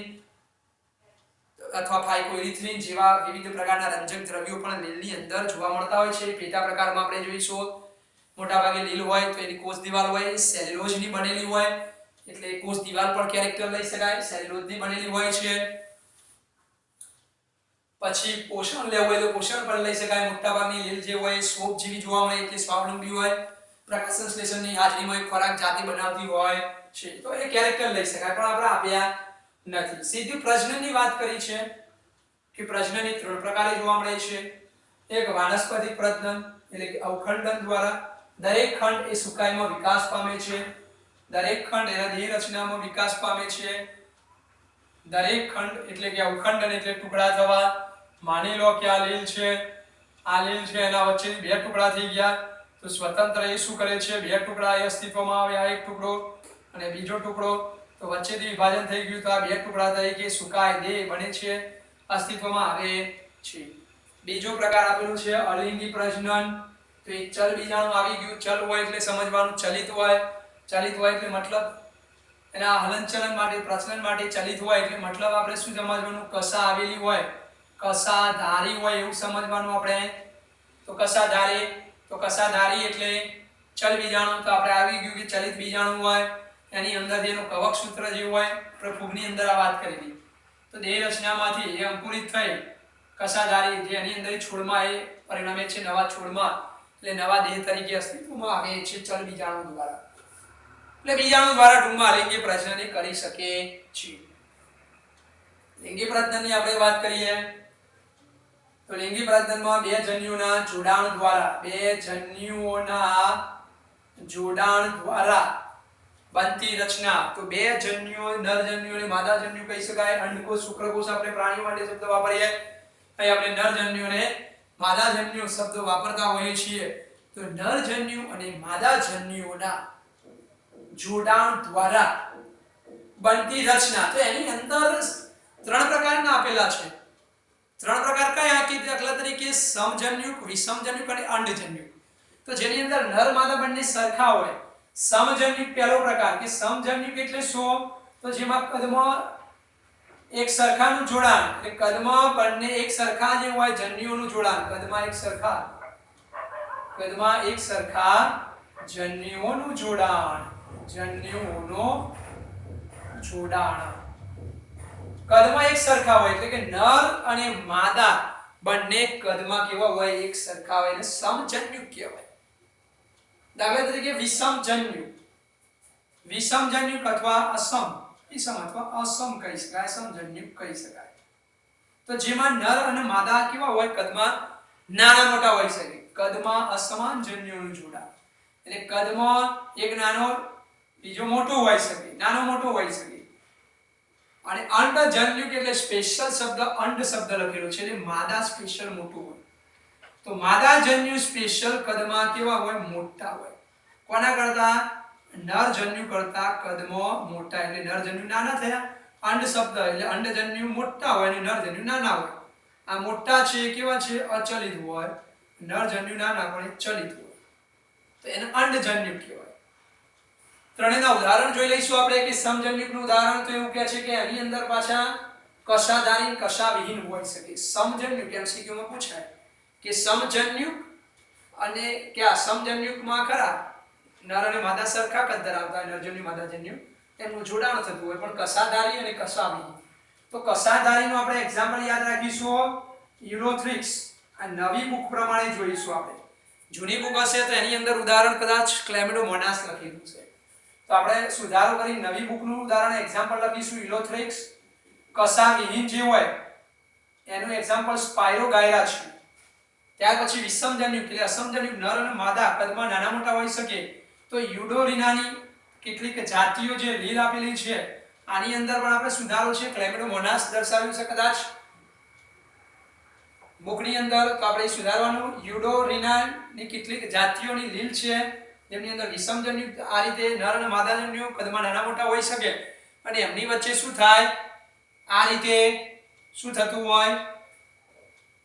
અથવા ફાઇકોઇરિથ્રિન જેવા વિવિધ પ્રકારના રંજક દ્રવ્યો પણ લીલની અંદર જોવા મળતા હોય છે. પેટા પ્રકારમાં આપણે જોઈશું મોટાભાગે લીલ હોય તો એની કોષ દિવાલ હોય સેલ્યુલોઝની બનેલી હોય એટલે કોષ દિવાલ પર કેરેક્ટર લઈ શકાય, સેલ્યુલોઝની બનેલી હોય છે. પછી પોષણ લેવું હોય તો પોષણ પણ લઈ શકાય. મોટાભાગની લીલ જે હોય સોપ જેવી જોવા મળે એટલે સ્વાવલંબી હોય, પ્રકાશ સંશ્લેષણની હાજરીમાં એક ખોરાક જાતે બનાવતી હોય છે તો એ કેરેક્ટર લઈ શકાય, પણ આપણે આપ્યા નથી. સીધી પ્રજનનની વાત કરી છે કે પ્રજનનની ત્રણ પ્રકારે જોવા મળે છે. એક વાનસ્પતિક પ્રજનન એટલે કે અવખંડન દ્વારા દરેક ખંડ એ સુકાઈમાં વિકાસ પામે છે, દરેક ખંડ એના દેહ રચનામાં વિકાસ પામે છે. દરેક ખંડ એટલે કે અવખંડન એટલે ટુકડા થવા. માની લો કે આ લીલ છે, આ લીલ છે એના વચ્ચે બે ટુકડા થઈ ગયા તો સ્વતંત્ર એ શું કરે છે બે ટુકડા એ અસ્તિત્વમાં આવે, આ એક ટુકડો અને બીજો ટુકડો, તો વચ્ચેથી વિભાજન થઈ ગયું તો આ બે ટુકડા તરીકે સુકાય દેહ બને છે, અસ્તિત્વમાં આવે છે. બીજો પ્રકાર આપેલું છે અલિંગી પ્રજનન, તો એક ચલ બીજાણુ આવી ગયું. ચલ હોય એટલે સમજવાનું ચલિત હોય, ચલિત હોય એટલે મતલબ એના હલનચલન માટે પ્રજનન માટે ચલિત હોય એટલે મતલબ આપણે શું સમજવાનું કસા આવેલી હોય, કસા ધારી હોય એવું સમજવાનું આપણે. તો કસા ધારી એટલે ચલ બીજાણુ, તો આપણે આવી ગયું કે ચલિત બીજાણુ હોય એની અંદર જેનું કવક સૂત્ર જે હોય આપણે ફૂગની અંદર આ વાત કરી. તો દેહ રચનામાંથી એ અંકુરિત થઈ કસાધારી જે એની અંદર છોડમાં એ પરિણમે છે નવા છોડમાં, એટલે નવા દેહ તરીકે અસ્તિત્વમાં આવે છે ચલ બીજાણુ દ્વારા. એટલે બીજાણુ દ્વારા ટૂંકમાં લિંગી પ્રજનન કરી શકે છે. લિંગી પ્રજનનની આપણે વાત કરીએ તો લિંગી પ્રજનનમાં બે જન્યુઓના જોડાણ દ્વારા બનતી રચના. તો બે જન્યુઓ નર જન્યુ અને માદા જન્યુ કહી શકાય. અંડકોષ શુક્રકોષ આપણે પ્રાણીઓ માટે શબ્દ વાપરીએ, અહીં આપણે નર જન્યુ અને માદા જન્યુ શબ્દ વાપરતા હોઈએ છીએ. તો નર જન્યુ અને માદા જન્યુઓના જોડાણ દ્વારા બનતી રચના. તો એની અંદર ત્રણ પ્રકારના આપેલા છે. ત્રણ પ્રકાર કયા કે દાખલા તરીકે સમજન્યુક, વિષમજન્યુક અને અંડજન્યુક. તો જેની અંદર નર માદા બંને સરખા હોય. સમજન્યુક પહેલો પ્રકાર કે સમજન્યુક એટલે શું તો જેમાં કદમાં એક સરખાનું જોડાણ, એટલે કદમાં બંને એક સરખા જે હોય જન્યુઓનું જોડાણ, કદમાં એક સરખા જન્યુઓનું જોડાણ, કદમાં એક સરખા હોય એટલે કે નર અને માદા બંને કદમાં કેવા હોય એક સરખા હોય એને સમજન્યુક કહેવાય. દાખલા તરીકે વિષમજન્યુક અથવા અસમ કહી શકાય, સમજન્યુક કહી શકાય. તો જેમાં નર અને માદા કેવા હોય કદમાં નાના મોટા હોઈ શકે. કદમાં અસમાન જન્યુઓનું જોડાણ એટલે કદમાં એક નાનો બીજો મોટો હોઈ શકે, નાનો મોટો હોઈ શકે. અને અંડજન્યુક એટલે સ્પેશિયલ શબ્દ અંડ શબ્દ લખેલો છે એટલે માદા સ્પેશિયલ મોટું હોય. તો માદાજન્યુ સ્પેશિયલ કદમાં કેવા હોય? મોટા હોય. કોના કરતા? નરજન્યુ કરતા કદમાં મોટા. એટલે નરજન્યુ નાના થયા. અંડ શબ્દ એટલે અંડજન્યુ મોટા હોય અને નરજન્યુ નાના હોય. આ મોટા છે કેવા છે? અચલિત હોય. નરજન્યુ નાના પણ ચલિત હોય. તો એને અંડજન્યુ કહેવાય. ત્રણેયના ઉદાહરણ જોઈ લઈશું આપણે કે સમજન્યુકનું ઉદાહરણ તો એવું કહે છે કે આની અંદર પાછા કશાધારી કશાવિહીન હોઈ શકે. સમજન્યુક એમસીક્યુ માં પૂછાય કે સમજન્યુક અને ક્યાં સમજન્યુકમાં ખરા નર અને માદા સરખા કદ ધરાવતા હોય, નરજન્યુ માદાજન્યુ એમનું જોડાણ થતું હોય, પણ કશાધારી અને કશાવિહીન. તો કશાધારીનું આપણે એક્ઝામ્પલ યાદ રાખીશું યુરોથ્રિક્સ. આ નવી બુક પ્રમાણે જોઈશું આપણે. જૂની બુક હશે તો એની અંદર ઉદાહરણ કદાચ ક્લેમિડોમોનાસ લખેલું છે. તો આપણે સુધારો કરી નવી બુકનું ઉદાહરણ એક્ઝામ્પલ લખીશું યુરોથ્રિક્સ. કશાવિહીન જે હોય એનું એક્ઝામ્પલ સ્પાયરોગાયરા છે. ત્યાર પછી વિષમજન્યુક એટલે અસમજન્યુક નર અને માદા કદમાં નાના મોટા હોઈ શકે. તો યુડોરિનાની કેટલીક જાતિઓ જે લીલ આપેલી છે આની અંદર પણ આપણે સુધારો છે ક્લેમિડોમોનાસ દર્શાવ્યું છે કદાચ બુકની અંદર. તો આપણે સુધારવાનું યુડોરિનાની કેટલીક જાતિઓની લીલ છે જેમની અંદર વિષમજન્યુક આ રીતે નર અને માદાજન્યુ કદમાં નાના મોટા હોઈ શકે અને એમની વચ્ચે શું થાય? આ રીતે શું થતું હોય?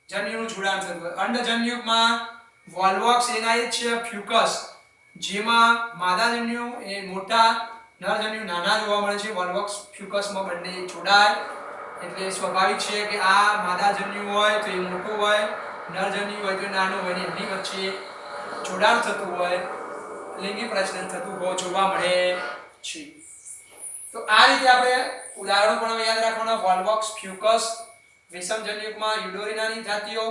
જન્યુનું જોડાણ થતું હોય. અંડજન્યુકમાં વોલ્વોક્સ એના એ છે ફ્યુકસ, જેમાં માદાજન્યુ એ મોટા નરજન્યુ નાના જોવા મળે છે. વોલ્વોક્સ ફ્યુકસમાં બંને જોડાય એટલે સ્વાભાવિક છે કે આ માદાજન્યુ હોય તો એ મોટું હોય, નરજન્યુ હોય તો નાનું હોય ને એમની વચ્ચે જોડાણ થતું હોય, લિંગી પ્રજનન થતું હોય જોવા મળે છે. તો આ રીતે આપણે ઉદાહરણો પણ યાદ રાખવાના. વોલ્વોક્સ ફ્યુકસ, વિષમજન્યુકમાં યુડોરિનાની જાતિઓ,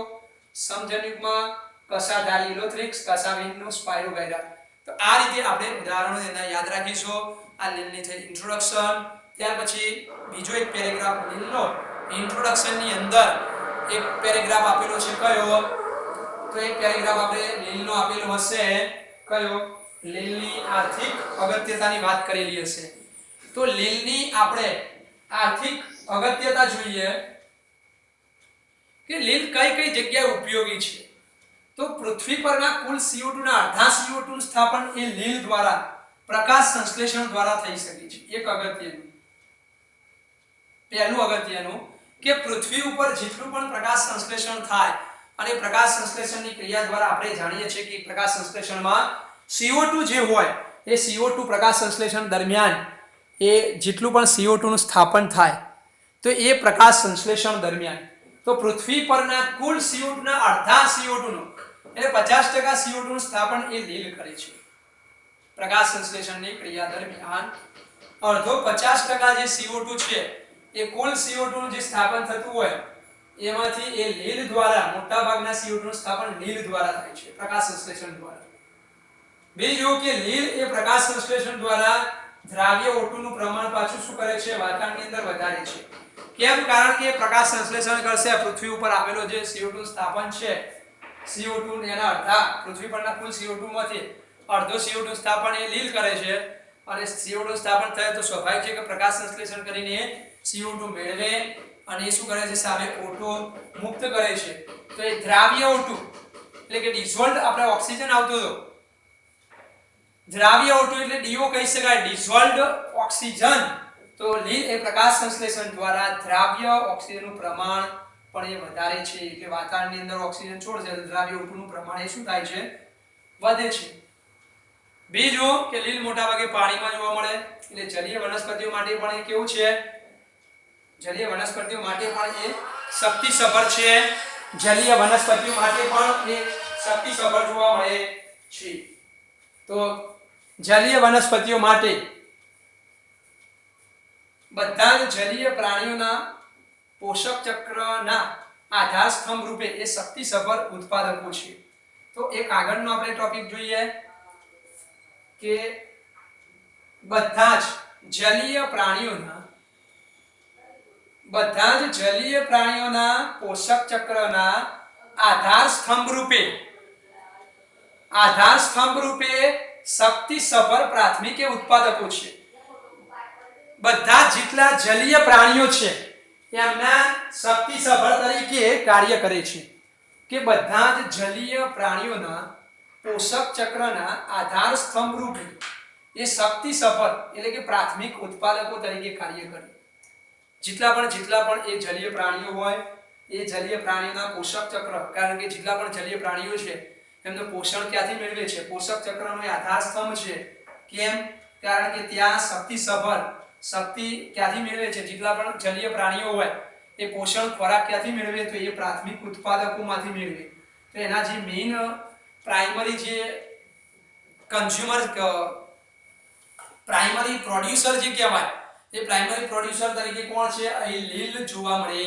સમજન્યુકમાં કશાધારી યુરોથ્રિક્સ, કશાવિહીનનો સ્પાયરોગાયરા. તો આ રીતે આપણે ઉદાહરણો એના યાદ રાખીશું. આ લીલની થઈ ઇન્ટ્રોડક્શન. ત્યાર પછી બીજો એક પેરેગ્રાફ લીલનો ઇન્ટ્રોડક્શનની અંદર એક પેરેગ્રાફ આપેલો છે કયો? તો એક પેરેગ્રાફ આપણે લીલનો આપેલો હશે કયો? લીલની આર્થિક અગત્યતાની વાત કરેલી હશે. તો લીલની આપણે આર્થિક અગત્યતા જોઈએ કે લીલ કઈ કઈ જગ્યાએ ઉપયોગી છે. તો પૃથ્વી પરના કુલ CO2 ના અડધા CO2 નું સ્થાપન એ લીલ દ્વારા પ્રકાશ સંશ્લેષણ દ્વારા થઈ શકે છે. એક અગત્યનું પહેલું અગત્યનું કે પૃથ્વી ઉપર જેટલું પણ પ્રકાશ સંશ્લેષણ થાય અને પ્રકાશ સંશ્લેષણની ક્રિયા દ્વારા આપણે જાણીએ છીએ કે પ્રકાશ સંશ્લેષણમાં CO2 જે હોય એ CO2 પ્રકાશ સંશ્લેષણ દરમિયાન એ જેટલું પણ CO2 નું સ્થાપન થાય તો એ પ્રકાશ સંશ્લેષણ દરમિયાન તો પૃથ્વી પરના કુલ CO2 ના અડધા CO2 નું એટલે 50% CO2 નું સ્થાપન એ લીલ કરે છે. પ્રકાશ સંશ્લેષણની ક્રિયા દરમિયાન અડધો 50% જે CO2 છે એ કુલ CO2 નું જે સ્થાપન થતું હોય એમાંથી એ લીલ દ્વારા મોટા ભાગના CO2 નું સ્થાપન લીલ દ્વારા થાય છે, પ્રકાશ સંશ્લેષણ દ્વારા. બીજું કે લીલ એ પ્રકાશ સંશ્લેષણ દ્વારા દ્રાવ્ય O2 નું પ્રમાણ પાછું શું કરે છે? વાતાવરણની અંદર વધારે છે. કેમ? કારણ કે પ્રકાશ સંશ્લેષણ કરશે પૃથ્વી ઉપર આવેલો જે CO2 સ્થાપન છે CO2 એના અડધા પૃથ્વી પરના કુલ CO2 માંથી અડધો CO2 સ્થાપન એ લીલ કરે છે અને CO2 સ્થાપન થાય તો સ્વાભાવિક છે કે પ્રકાશ સંશ્લેષણ કરીને CO2 મેળવે અને એ શું કરે છે? સામે O2 મુક્ત કરે છે. તો એ દ્રાવ્ય O2 એટલે કે ડિસોલ્વડ આપણે ઓક્સિજન આવતો હતો, દ્રાવ્ય O2 એટલે DO કહી શકાય, ડિસોલ્વડ ઓક્સિજન. તો લીલ એ પ્રકાશ સંશ્લેષણ દ્વારા દ્રાવ્ય ઓક્સિજનનું પ્રમાણ પણ એ વધારે છે એટલે વાતાવરણની અંદર ઓક્સિજન છોડશે તો દ્રાવ્ય O2 નું પ્રમાણ એ શું થાય છે? વધે છે. બીજું કે લીલ મોટાભાગે પાણીમાં જોવા મળે એટલે જલીય વનસ્પતિઓ માટે પણ એ કેવું છે? જલીય વનસ્પતિઓ માટે પણ એ શક્તિસભર છે. જલીય વનસ્પતિઓ માટે પણ એ શક્તિસભર જોવા મળે છે. તો જલીય વનસ્પતિઓ માટે બધા જ જલીય પ્રાણીઓના પોષક ચક્રના આધાર સ્તંભ રૂપે એ શક્તિસભર ઉત્પાદકો છે. તો એક આગળનો આપણે ટોપિક જોઈએ કે બધા જ જલીય પ્રાણીઓના પોષક ચક્રના આધાર સ્તંભ રૂપે શક્તિસભર પ્રાથમિક ઉત્પાદકો છે. બધા જેટલા જલીય પ્રાણીઓ છે એમના શક્તિ સભર તરીકે કાર્ય કરે છે કે બધા જ જલીય પ્રાણીઓના પોષક ચક્રના આધાર સ્તંભ રૂપે એ શક્તિ સભર એટલે કે પ્રાથમિક ઉત્પાદકો તરીકે કાર્ય કરે. જેટલા પણ એ જલીય પ્રાણીઓ હોય એ જલીય પ્રાણીઓના પોષક ચક્ર, કારણ કે જેટલા પણ જલીય પ્રાણીઓ છે એમનું પોષણ ક્યાંથી મેળવે છે? પોષક ચક્રનો આધાર સ્તંભ છે. કેમ? કારણ કે ત્યાં શક્તિ ક્યાંથી મેળવે છે? જેટલા પણ જલીય પ્રાણીઓ હોય એ પોષણ ખોરાક ક્યાંથી મેળવે? તો એ પ્રાથમિક ઉત્પાદકોમાંથી મેળવે. તો એના જે મેઇન પ્રાઇમરી જે કન્ઝ્યુમર પ્રાઇમરી પ્રોડ્યુસર જે કહેવાય એ પ્રાઇમરી પ્રોડ્યુસર તરીકે કોણ છે? અહીં લીલ જોવા મળે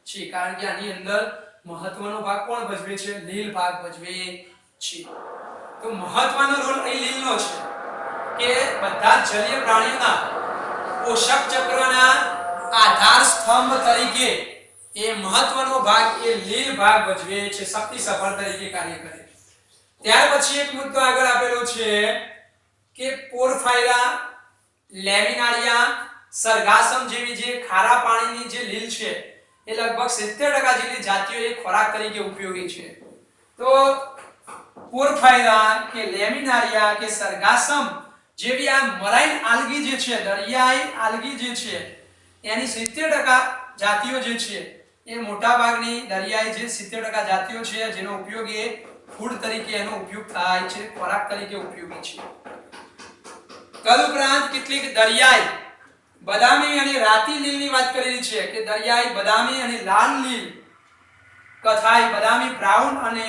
છે. કારણ કે આની અંદર મહત્વનો ભાગ કોણ ભજવે છે? લીલ ભાગ ભજવે છે. તો મહત્વનો રોલ અહીં લીલનો છે કે બધા જલીય પ્રાણીઓના પોષક ચક્રના આધાર સ્તંભ તરીકે એ મહત્વનો ભાગ એ લીલ ભાગ ભજવે છે, શક્તિ સભર તરીકે કાર્ય કરે. ત્યાર પછી એક મુદ્દો આગળ આપેલો છે કે પોરફાયરા, લેમિનારિયા, સરગાસમ જેવી જે ખારા પાણીની જે લીલ છે એ લગભગ 70% જેટલી જાતિઓ એ ખોરાક તરીકે ઉપયોગી છે. તો પોરફાયરા કે લેમિનારિયા કે સરગાસમ જેવી આ મરાઇન આલ્ગી જે છે, દરિયાઈ આલ્ગી જે છે એની 70% જાતિઓ જે છે એ મોટાભાગની દરિયાઈ જે 70% જાતિઓ છે જેનો ઉપયોગ એ ફૂડ તરીકે એનો ઉપયોગ થાય છે, ખોરાક તરીકે ઉપયોગી છે. તદુપરાંત કેટલીક દરિયાઈ બદામી અને રાતી લીલની વાત કરેલી છે કે દરિયાઈ બદામી અને લાલ લીલ, કથાઈ બદામી બ્રાઉન અને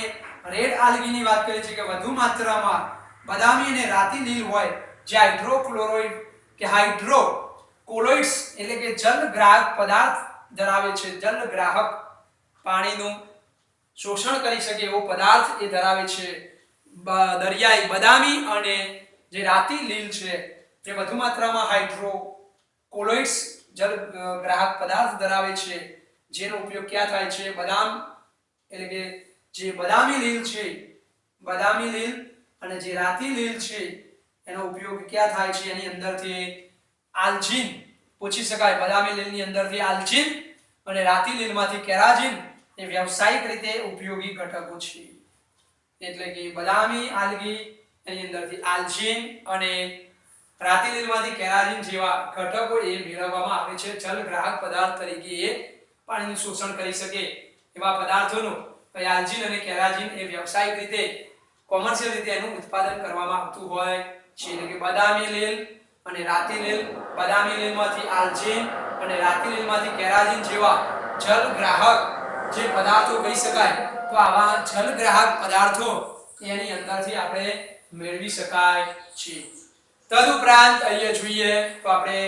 રેડ આલ્ગીની વાત કરી છે કે વધુ માત્રામાં બદામી અને રાતી લીલ હોય જે હાઇડ્રોક્લોરાઇડ કે હાઇડ્રોકોલોઇડ્સ એટલે કે જલગ્રાહક પદાર્થ ધરાવે છે. જલગ્રાહક પાણીનું શોષણ કરી શકે એવો પદાર્થ એ ધરાવે છે. દરિયાઈ બદામી અને જે રાતી લીલ છે જે વધુ માત્રામાં હાઇડ્રોકોલોઇડ્સ જલગ્રાહક પદાર્થ ધરાવે છે, જેનો ઉપયોગ ક્યાં થાય છે? બદામ એટલે કે જે બદામી લીલ છે, બદામી લીલ અને જે રાતી લીલ છે એનો ઉપયોગ ક્યાં થાય છે? એની અંદરથી આલ્જીન પૂછી શકાય. બદામી લીલની અંદરથી આલ્જીન અને રાતી લીલમાંથી કેરાજીન એ વ્યવસાયિક રીતે ઉપયોગી ઘટકો છે. એટલે કે બદામી આલ્ગી એની અંદરથી આલ્જીન અને રાતી લીલમાંથી કેરાજીન જેવા ઘટકો એ મેળવવામાં આવે છે. જલગ્રાહક પદાર્થ તરીકે એ પાણીનું શોષણ કરી શકે એવા પદાર્થોનું આલ્જીન અને કેરાજીન એ વ્યવસાયિક રીતે, કોમર્શિયલ રીતે એનું ઉત્પાદન કરવામાં આવતું હોય છે. એટલે કે બદામી લીલ અને રાતી લીલ, બદામી લીલમાંથી આલ્જીન અને રાતી લીલમાંથી કેરાજીન જેવા જલગ્રાહક જે પદાર્થો કહી શકાય. તો આવા જલગ્રાહક પદાર્થો એની અંદરથી આપણે મેળવી શકાય છે. તદુપરાંત અહીંયા જોઈએ તો આપણે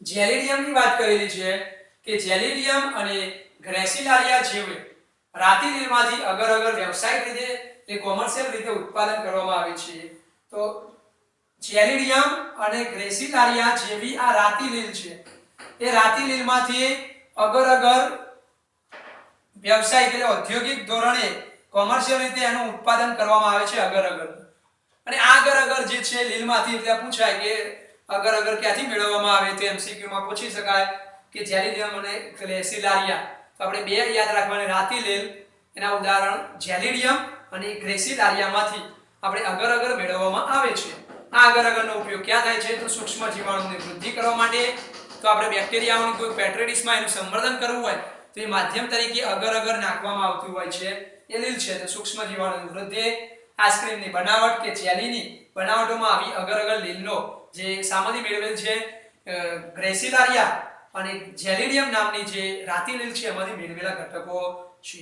જેલિડિયમની વાત કરેલી છે કે જેલિડિયમ અને ગ્રેસિલારિયા જેવી રાતી લીલમાંથી અગર અગર વ્યવસાયિક રીતે એ કોમર્શિયલ રીતે ઉત્પાદન કરવામાં આવે છે. તો જેલિડિયમ અને ગ્રેસિલારિયા જેવી આ રાતી લીલ છે એ રાતી લીલમાંથી અગર અગર વ્યવસાયિક એટલે ઔદ્યોગિક ધોરણે કોમર્શિયલ રીતે એનું ઉત્પાદન કરવામાં આવે છે અગર અગર. અને આ અગર અગર જે છે લીલમાંથી એટલે પૂછાય કે અગર અગર ક્યાંથી મેળવવામાં આવે? તો એમસીક્યુ માં પૂછી શકાય કે જેલિડિયમ અને ગ્રેસિલારિયા. તો આપણે બે યાદ રાખવાના, રાતી લીલ એના ઉદાહરણ જેલિડિયમ અને ગ્રેસિલારિયામાંથી આપણે અગર અગર મેળવવામાં આવે છે. આ અગર અગરનો ઉપયોગ ક્યાં થાય છે? તો સૂક્ષ્મ જીવાણુની વૃદ્ધિ કરવા માટે. તો આપણે બેક્ટેરિયાઓની કોઈ પેટ્રેડિસમાં એનું સંવર્ધન કરવું હોય તો એ માધ્યમ તરીકે અગર અગર નાખવામાં આવતું હોય છે. એ લીલ છે તો સૂક્ષ્મ જીવાણુની વૃદ્ધિ, આઈસ્ક્રીમની બનાવટ કે જેલીની બનાવટોમાં આવી અગર અગર લીલનો જે સામગ્રી મેળવેલ છે ગ્રેસિલારિયા અને જેલિડિયમ નામની જે રાતી લીલ છે એમાંથી મેળવેલા ઘટકો છે.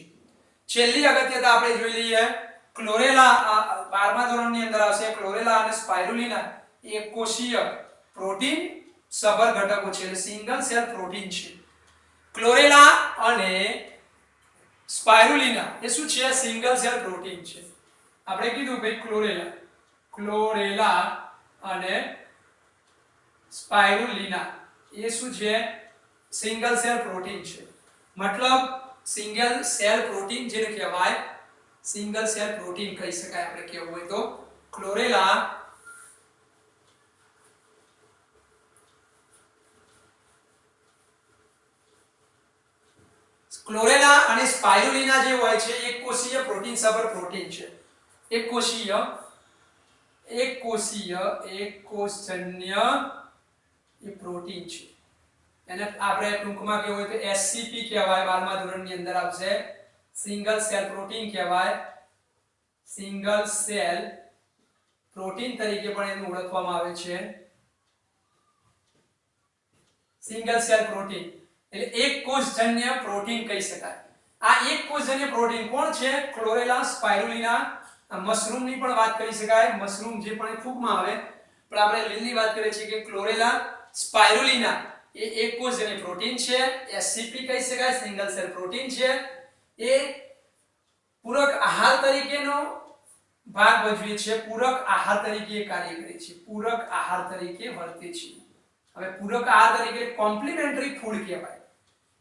છેલ્લી અગત્યતા આપણે જોઈ લઈએ ક્લોરેલા. 12મા ધોરણની અંદર આવશે ક્લોરેલા અને સ્પાઇરુલિના એક કોષીય પ્રોટીન સભર ઘટકો છે, એટલે સિંગલ સેલ પ્રોટીન છે. ક્લોરેલા અને સ્પાઇરુલિના એ શું છે? સિંગલ સેલ પ્રોટીન છે. આપણે કીધું ભાઈ ક્લોરેલા અને સ્પાઇરુલિના એ શું છે? સિંગલ સેલ પ્રોટીન છે. મતલબ સિંગલ સેલ પ્રોટીન જેને કહેવાય સિંગલ સેલ પ્રોટીન કહી શકાય આપણે કહેવું હોય તો. ક્લોરેલા ક્લોરેલા અને સ્પાઇરુલિના જે હોય છે એક કોષીય પ્રોટીન સભર પ્રોટીન છે. એક કોષજન્ય એ પ્રોટીન છે. એને આપણે ટૂંકમાં કેવું હોય તો SCP કહેવાય. 12મા ધોરણની અંદર આવશે. સિંગલ સેલ પ્રોટીન કહેવાય. સિંગલ સેલ પ્રોટીન તરીકે પણ એને ઓળખવામાં આવે છે. સિંગલ સેલ પ્રોટીન એટલે એક કોષજન્ય પ્રોટીન કહી શકાય. આ એક કોષજન્ય પ્રોટીન કોણ છે? ક્લોરેલા સ્પાઇરુલિના. મશરૂમ ની પણ વાત કરી શકાય. મશરૂમ જે પણ ફૂગમાં આવે, પણ આપણે લીલની વાત કરીએ છીએ કે ક્લોરેલા સ્પાઇરુલિના એ એક કોષજન્ય પ્રોટીન છે. SCP કહી શકાય, સિંગલ સેલ પ્રોટીન છે. એ પૂરક આહાર તરીકેનો ભાગ ભજવે છે. પૂરક આહાર તરીકે કાર્ય કરે છે. પૂરક આહાર તરીકે વર્તે છે. હવે પૂરક આહાર તરીકે કોમ્પ્લિમેન્ટરી ફૂડ કહેવાય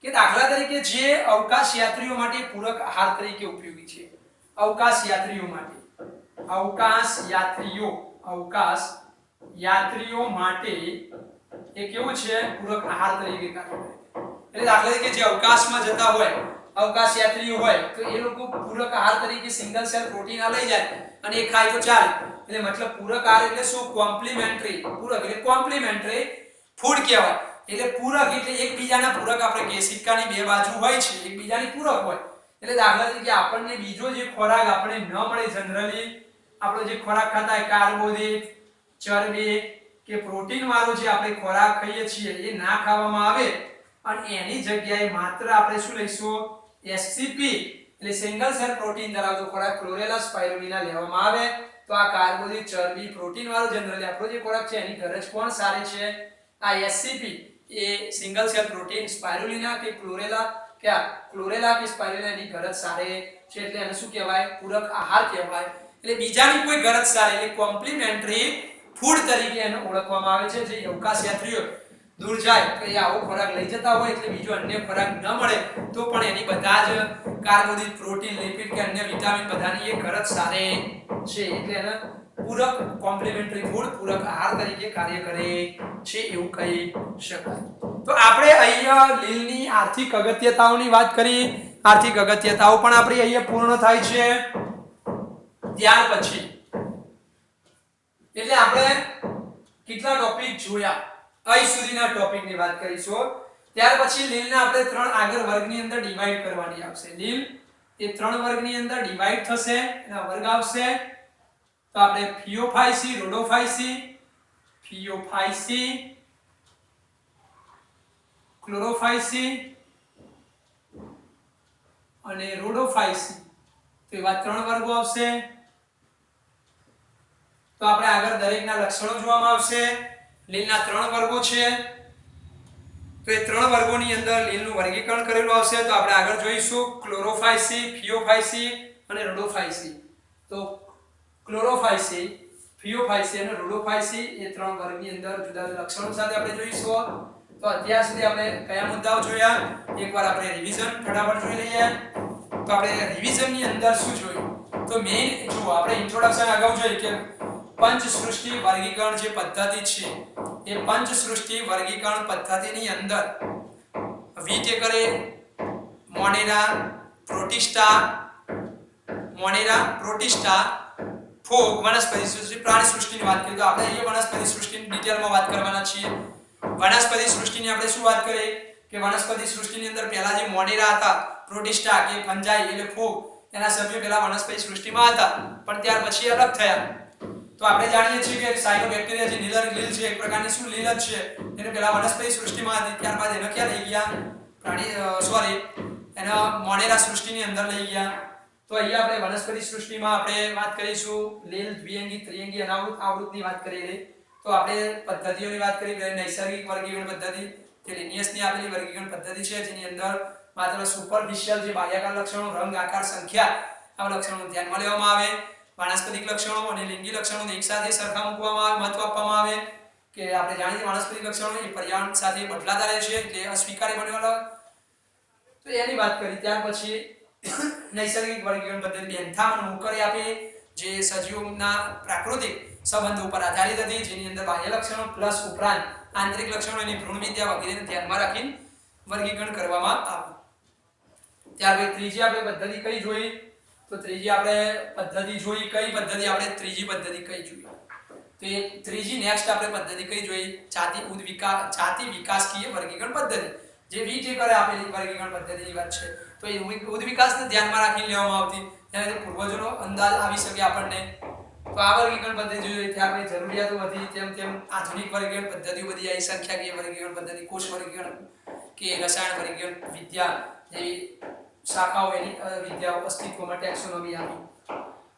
કે દાખલા તરીકે જે અવકાશ યાત્રીઓ માટે પૂરક આહાર તરીકે ઉપયોગી છે. અવકાશ યાત્રીઓ માટે એ કેવું છે? પૂરક આહાર તરીકે કાર્ય કરે. એટલે દાખલા તરીકે જે અવકાશમાં જતા હોય, અવકાશ યાત્રીઓ હોય, તો એ લોકો પૂરક આહાર તરીકે સિંગલ સેલ પ્રોટીન લઈ જાય અને એ ખાય તો ચાલે. એટલે મતલબ પૂરક આહાર એટલે શું? કોમ્પ્લિમેન્ટરી. પૂરક એટલે કોમ્પ્લિમેન્ટરી ફૂડ કહેવાય. એટલે પૂરક એટલે એકબીજાના પૂરક. આપણે કે સિક્કાની બે બાજુ હોય છે, એકબીજાની પૂરક હોય. એટલે દાખલા તરીકે આપણને બીજો જે ખોરાક આપણે ન મળે, જનરલી આપણો જે ખોરાક ખાતા હોય કાર્બોહાઈડ્રેટ, ચરબી કે પ્રોટીન વાળો જે આપણે ખોરાક ખાઈએ છીએ એ ના ખાવામાં આવે અને એની જગ્યાએ માત્ર આપણે શું લઈશું? SCP એટલે સિંગલ સેલ પ્રોટીન ધરાવતો ખોરાક ક્લોરેલા સ્પાઇરુલિના લેવામાં આવે તો આ કાર્બોહાઈડ્રેટ, ચરબી, પ્રોટીન વાળો જનરલી આપણો જે ખોરાક છે એની ગરજ કોણ સારે છે? આ SCP એ સિંગલ સેલ પ્રોટીન સ્પાઇરુલિના કે ક્લોરેલા કે સ્પાઇરુલિનાની ગરજ સારે છે. એટલે એને શું કહેવાય? પૂરક આહાર કહેવાય. એટલે બીજાની કોઈ ગરજ સારે એટલે કોમ્પ્લિમેન્ટરી ફૂડ તરીકે એને ઓળખવામાં આવે છે. જે અવકાશ યાત્રીઓ દૂર જાય તો એ આવો ખોરાક લઈ જતા હોય એટલે બીજો અન્ય ખોરાક ન મળે તો પણ એની બધા જ કાર્બોહાઈડ્રેટ, પ્રોટીન, લિપિડ કે અન્ય વિટામિન બધાની એ ગરજ સારે છે. એટલે એને પૂરક કોમ્પ્લિમેન્ટરી ફૂડ, પૂરક આહાર તરીકે કાર્ય કરે છે એવું કહી શકાય. તો આપણે અહીંયા લીલની આર્થિક અગત્યતાઓની વાત કરી. આર્થિક અગત્યતાઓ પણ આપણી અહીંયા પૂર્ણ થાય છે. ત્યાર પછી એટલે આપણે કેટલા ટોપિક જોયા? અહીં સુધીના ટોપિકની વાત કરીશું. ત્યાર પછી લીલના આપણે 3 આગળ વર્ગની અંદર ડિવાઈડ કરવાની આવશે. લીલ એ 3 વર્ગની અંદર ડિવાઈડ થશે. એના વર્ગ આવશે તો આપણે ફિયોફાઇસી, રોડોફાઇસી, ક્લોરોફાઇસી અને રોડોફાઇસી. તો એવા 3 વર્ગો આવશે. તો આપણે આગળ દરેકના લક્ષણો જોવામાં આવશે. લીલના 3 વર્ગો છે તો એ 3 વર્ગોની અંદર લીલનું વર્ગીકરણ કરેલું આવશે. તો આપણે આગળ જોઈશું ક્લોરોફાઇસી, ફિયોફાઇસી અને રોડોફાઇસી. તો ક્લોરોફાઇસી, ફિયોફાઇસી અને રોડોફાઇસી એ 3 વર્ગની અંદર જુદા જુદા લક્ષણો સાથે આપણે જોઈશું. તો અત્યાર સુધી આપણે કયા મુદ્દાઓ જોયા? એકવાર આપણે રિવિઝન ફટાફટ જોઈ લઈએ. તો આપણે રિવિઝનની અંદર શું જોયું? તો મેઈન જો આપણે ઇન્ટ્રોડક્શન અગાઉ જોઈ કે પંચસૃષ્ટિ વર્ગીકરણ જે પદ્ધતિ છે એ પંચસૃષ્ટિ વર્ગીકરણ પદ્ધતિની અંદર વિટેકરે મોનેરા, પ્રોટિસ્ટા, ફોગ, વનસ્પતિ સૃષ્ટિ, પ્રાણી સૃષ્ટિની વાત કરીએ તો આપણે અહીંયા વનસ્પતિ સૃષ્ટિની ડિટેલમાં વાત કરવાના છીએ. વનસ્પતિ સૃષ્ટિની આપણે શું વાત કરીએ કે વનસ્પતિ સૃષ્ટિની અંદર પહેલા જે મોનેરા હતા, પ્રોટિસ્ટા કે ફંજાઈ એટલે ફોગ, એના સભ્યો પહેલા વનસ્પતિ સૃષ્ટિમાં હતા પણ ત્યાર પછી અલગ થયા. તો આપણે જાણીએ છીએ કે સાયનોબેક્ટેરિયા જે લીલ છે એક પ્રકારની શું લીલ જ છે. એને પહેલા વનસ્પતિ સૃષ્ટિમાં હતી, ત્યારબાદ એને ક્યાં લઈ ગયા? એના મોનેરા સૃષ્ટિની અંદર લઈ ગયા. તો અહીંયા આપણે વનસ્પતિ સૃષ્ટિમાં આપણે વાત કરીશું લીલ, દ્વિઅંગી, ત્રિઅંગી, અનાવૃત, આવૃતની વાત કરી. તો આપણે પદ્ધતિઓની વાત કરી. નૈસર્ગિક વર્ગીકરણ પદ્ધતિ કે લિનિયસની આપેલી વર્ગીકરણ પદ્ધતિ છે જેની અંદર માત્ર સુપરફિશિયલ જે બાહ્યાકાર લક્ષણો, રંગ, આકાર, સંખ્યા આવા લક્ષણો ધ્યાનમાં લેવામાં આવે. વાનસ્પતિક લક્ષણો અને લિંગી લક્ષણોને એકસાથે સરખા મૂકવામાં આવે, મહત્વ આપવામાં આવે કે આપણે જાણીએ વાનસ્પતિક લક્ષણો એ પર્યાવરણ સાથે બદલાતા રહે છે એટલે અસ્વીકાર્ય બનેલા. તો એની વાત કરી. ત્યાર પછી નૈસર્ગિક વર્ગીકરણ પદ્ધતિ બેન્થામ અને હુકરે આપી જે સજીવોના પ્રાકૃતિક સંબંધો ઉપર આધારિત હતી જેની અંદર બાહ્ય લક્ષણો પ્લસ ઉપરાંત આંતરિક લક્ષણો અને ભ્રૂણ વિદ્યા વગેરેને ધ્યાનમાં રાખીને વર્ગીકરણ કરવામાં આવ્યું. ત્યાર પછી ત્રીજી આપણે પદ્ધતિ કઈ જોઈ? તો ત્રીજી આપણે પદ્ધતિ જોઈ કઈ પદ્ધતિ? આપણે ત્રીજી પદ્ધતિ કઈ જોઈ? તો એ ત્રીજી નેક્સ્ટ આપણે પદ્ધતિ કઈ જોઈ? જાતિ વિકાસકીય વર્ગીકરણ પદ્ધતિ, જે વીટે કરે આપેલી વર્ગીકરણ પદ્ધતિની વાત છે. તો એ ઉદ વિકાસને ધ્યાનમાં રાખીને લેવામાં આવતી, જેનાથી પૂર્વજોનો અંદાજ આવી શકે આપણને. તો આ વર્ગીકરણ પદ્ધતિ જોઈએ, ત્યાં આપણે જરૂરિયાતો વધી તેમ તેમ આધુનિક વર્ગીકરણ પદ્ધતિઓ બધી આવી, સંખ્યાકીય વર્ગીકરણ પદ્ધતિ, કોષ વર્ગીકરણ કે રસાયણ વર્ગીકરણ વિદ્યા જેવી શાખાઓ એની વિદ્યાઓ અસ્તિત્વમાં ટેક્સોનોમી આવી.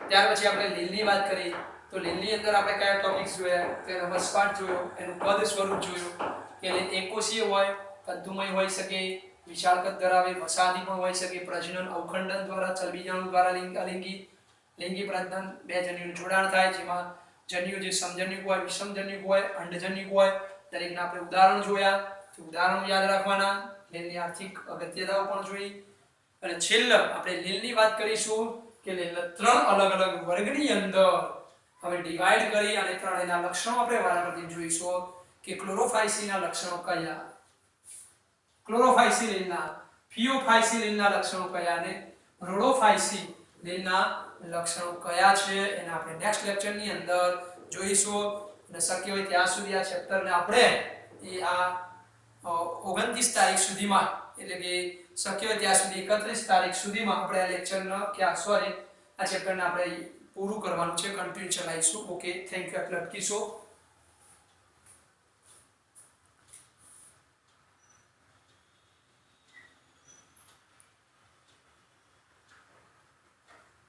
ત્યાર પછી આપણે લીલની વાત કરી. તો લીલની અંદર આપણે કયા ટોપિક્સ જોયા? તો એનો વસપાટ જોયો, એનું કદ સ્વરૂપ જોયું કે લીલ એકોષીય હોય, તંતુમય હોઈ શકે, વિશાળ કદ ધરાવે, વસાહતી પણ હોઈ શકે, પ્રજનન અવખંડન દ્વારા ચલબીજાણુ દ્વારા લિંગી પ્રજનન, બે જન્યુનું જોડાણ થાય, જેમાં જન્યુ જે સમજન્યુક હોય, વિષમજન્યુક હોય, અંડજન્યુક હોય, દરેકના આપણે ઉદાહરણ જોયા. તો ઉદાહરણો યાદ રાખવાના. લીલની આર્થિક અગત્યતાઓ પણ જોઈ. અને છેલ્લે આપણે લીલની વાત કરીશું કે લીલને ત્રણ અલગ અલગ વર્ગની અંદર હવે ડિવાઈડ કરી અને ત્રણેયના લક્ષણો આપણે વારાફરતી જોઈશું કે ક્લોરોફાઇસીના લક્ષણો કયા, ક્લોરોફાઇસી લીલના, ફિયોફાઇસી લીલના લક્ષણો કયા અને રોડોફાઇસી લીલના લક્ષણો કયા છે, એને આપણે નેક્સ્ટ લેક્ચરની અંદર જોઈશું. અને શક્ય હોય ત્યાં સુધી આ ચેપ્ટરને આપણે આ 29 તારીખ સુધીમાં, એટલે કે શક્ય હોય ત્યાં સુધી 31 તારીખ સુધીમાં આપણે આ લેક્ચરનો આ ચેપ્ટરને આપણે પૂરું કરવાનું છે, કન્ટિન્યુ ચલાવીશું. Okay, thank you. એટલે અટકીશું.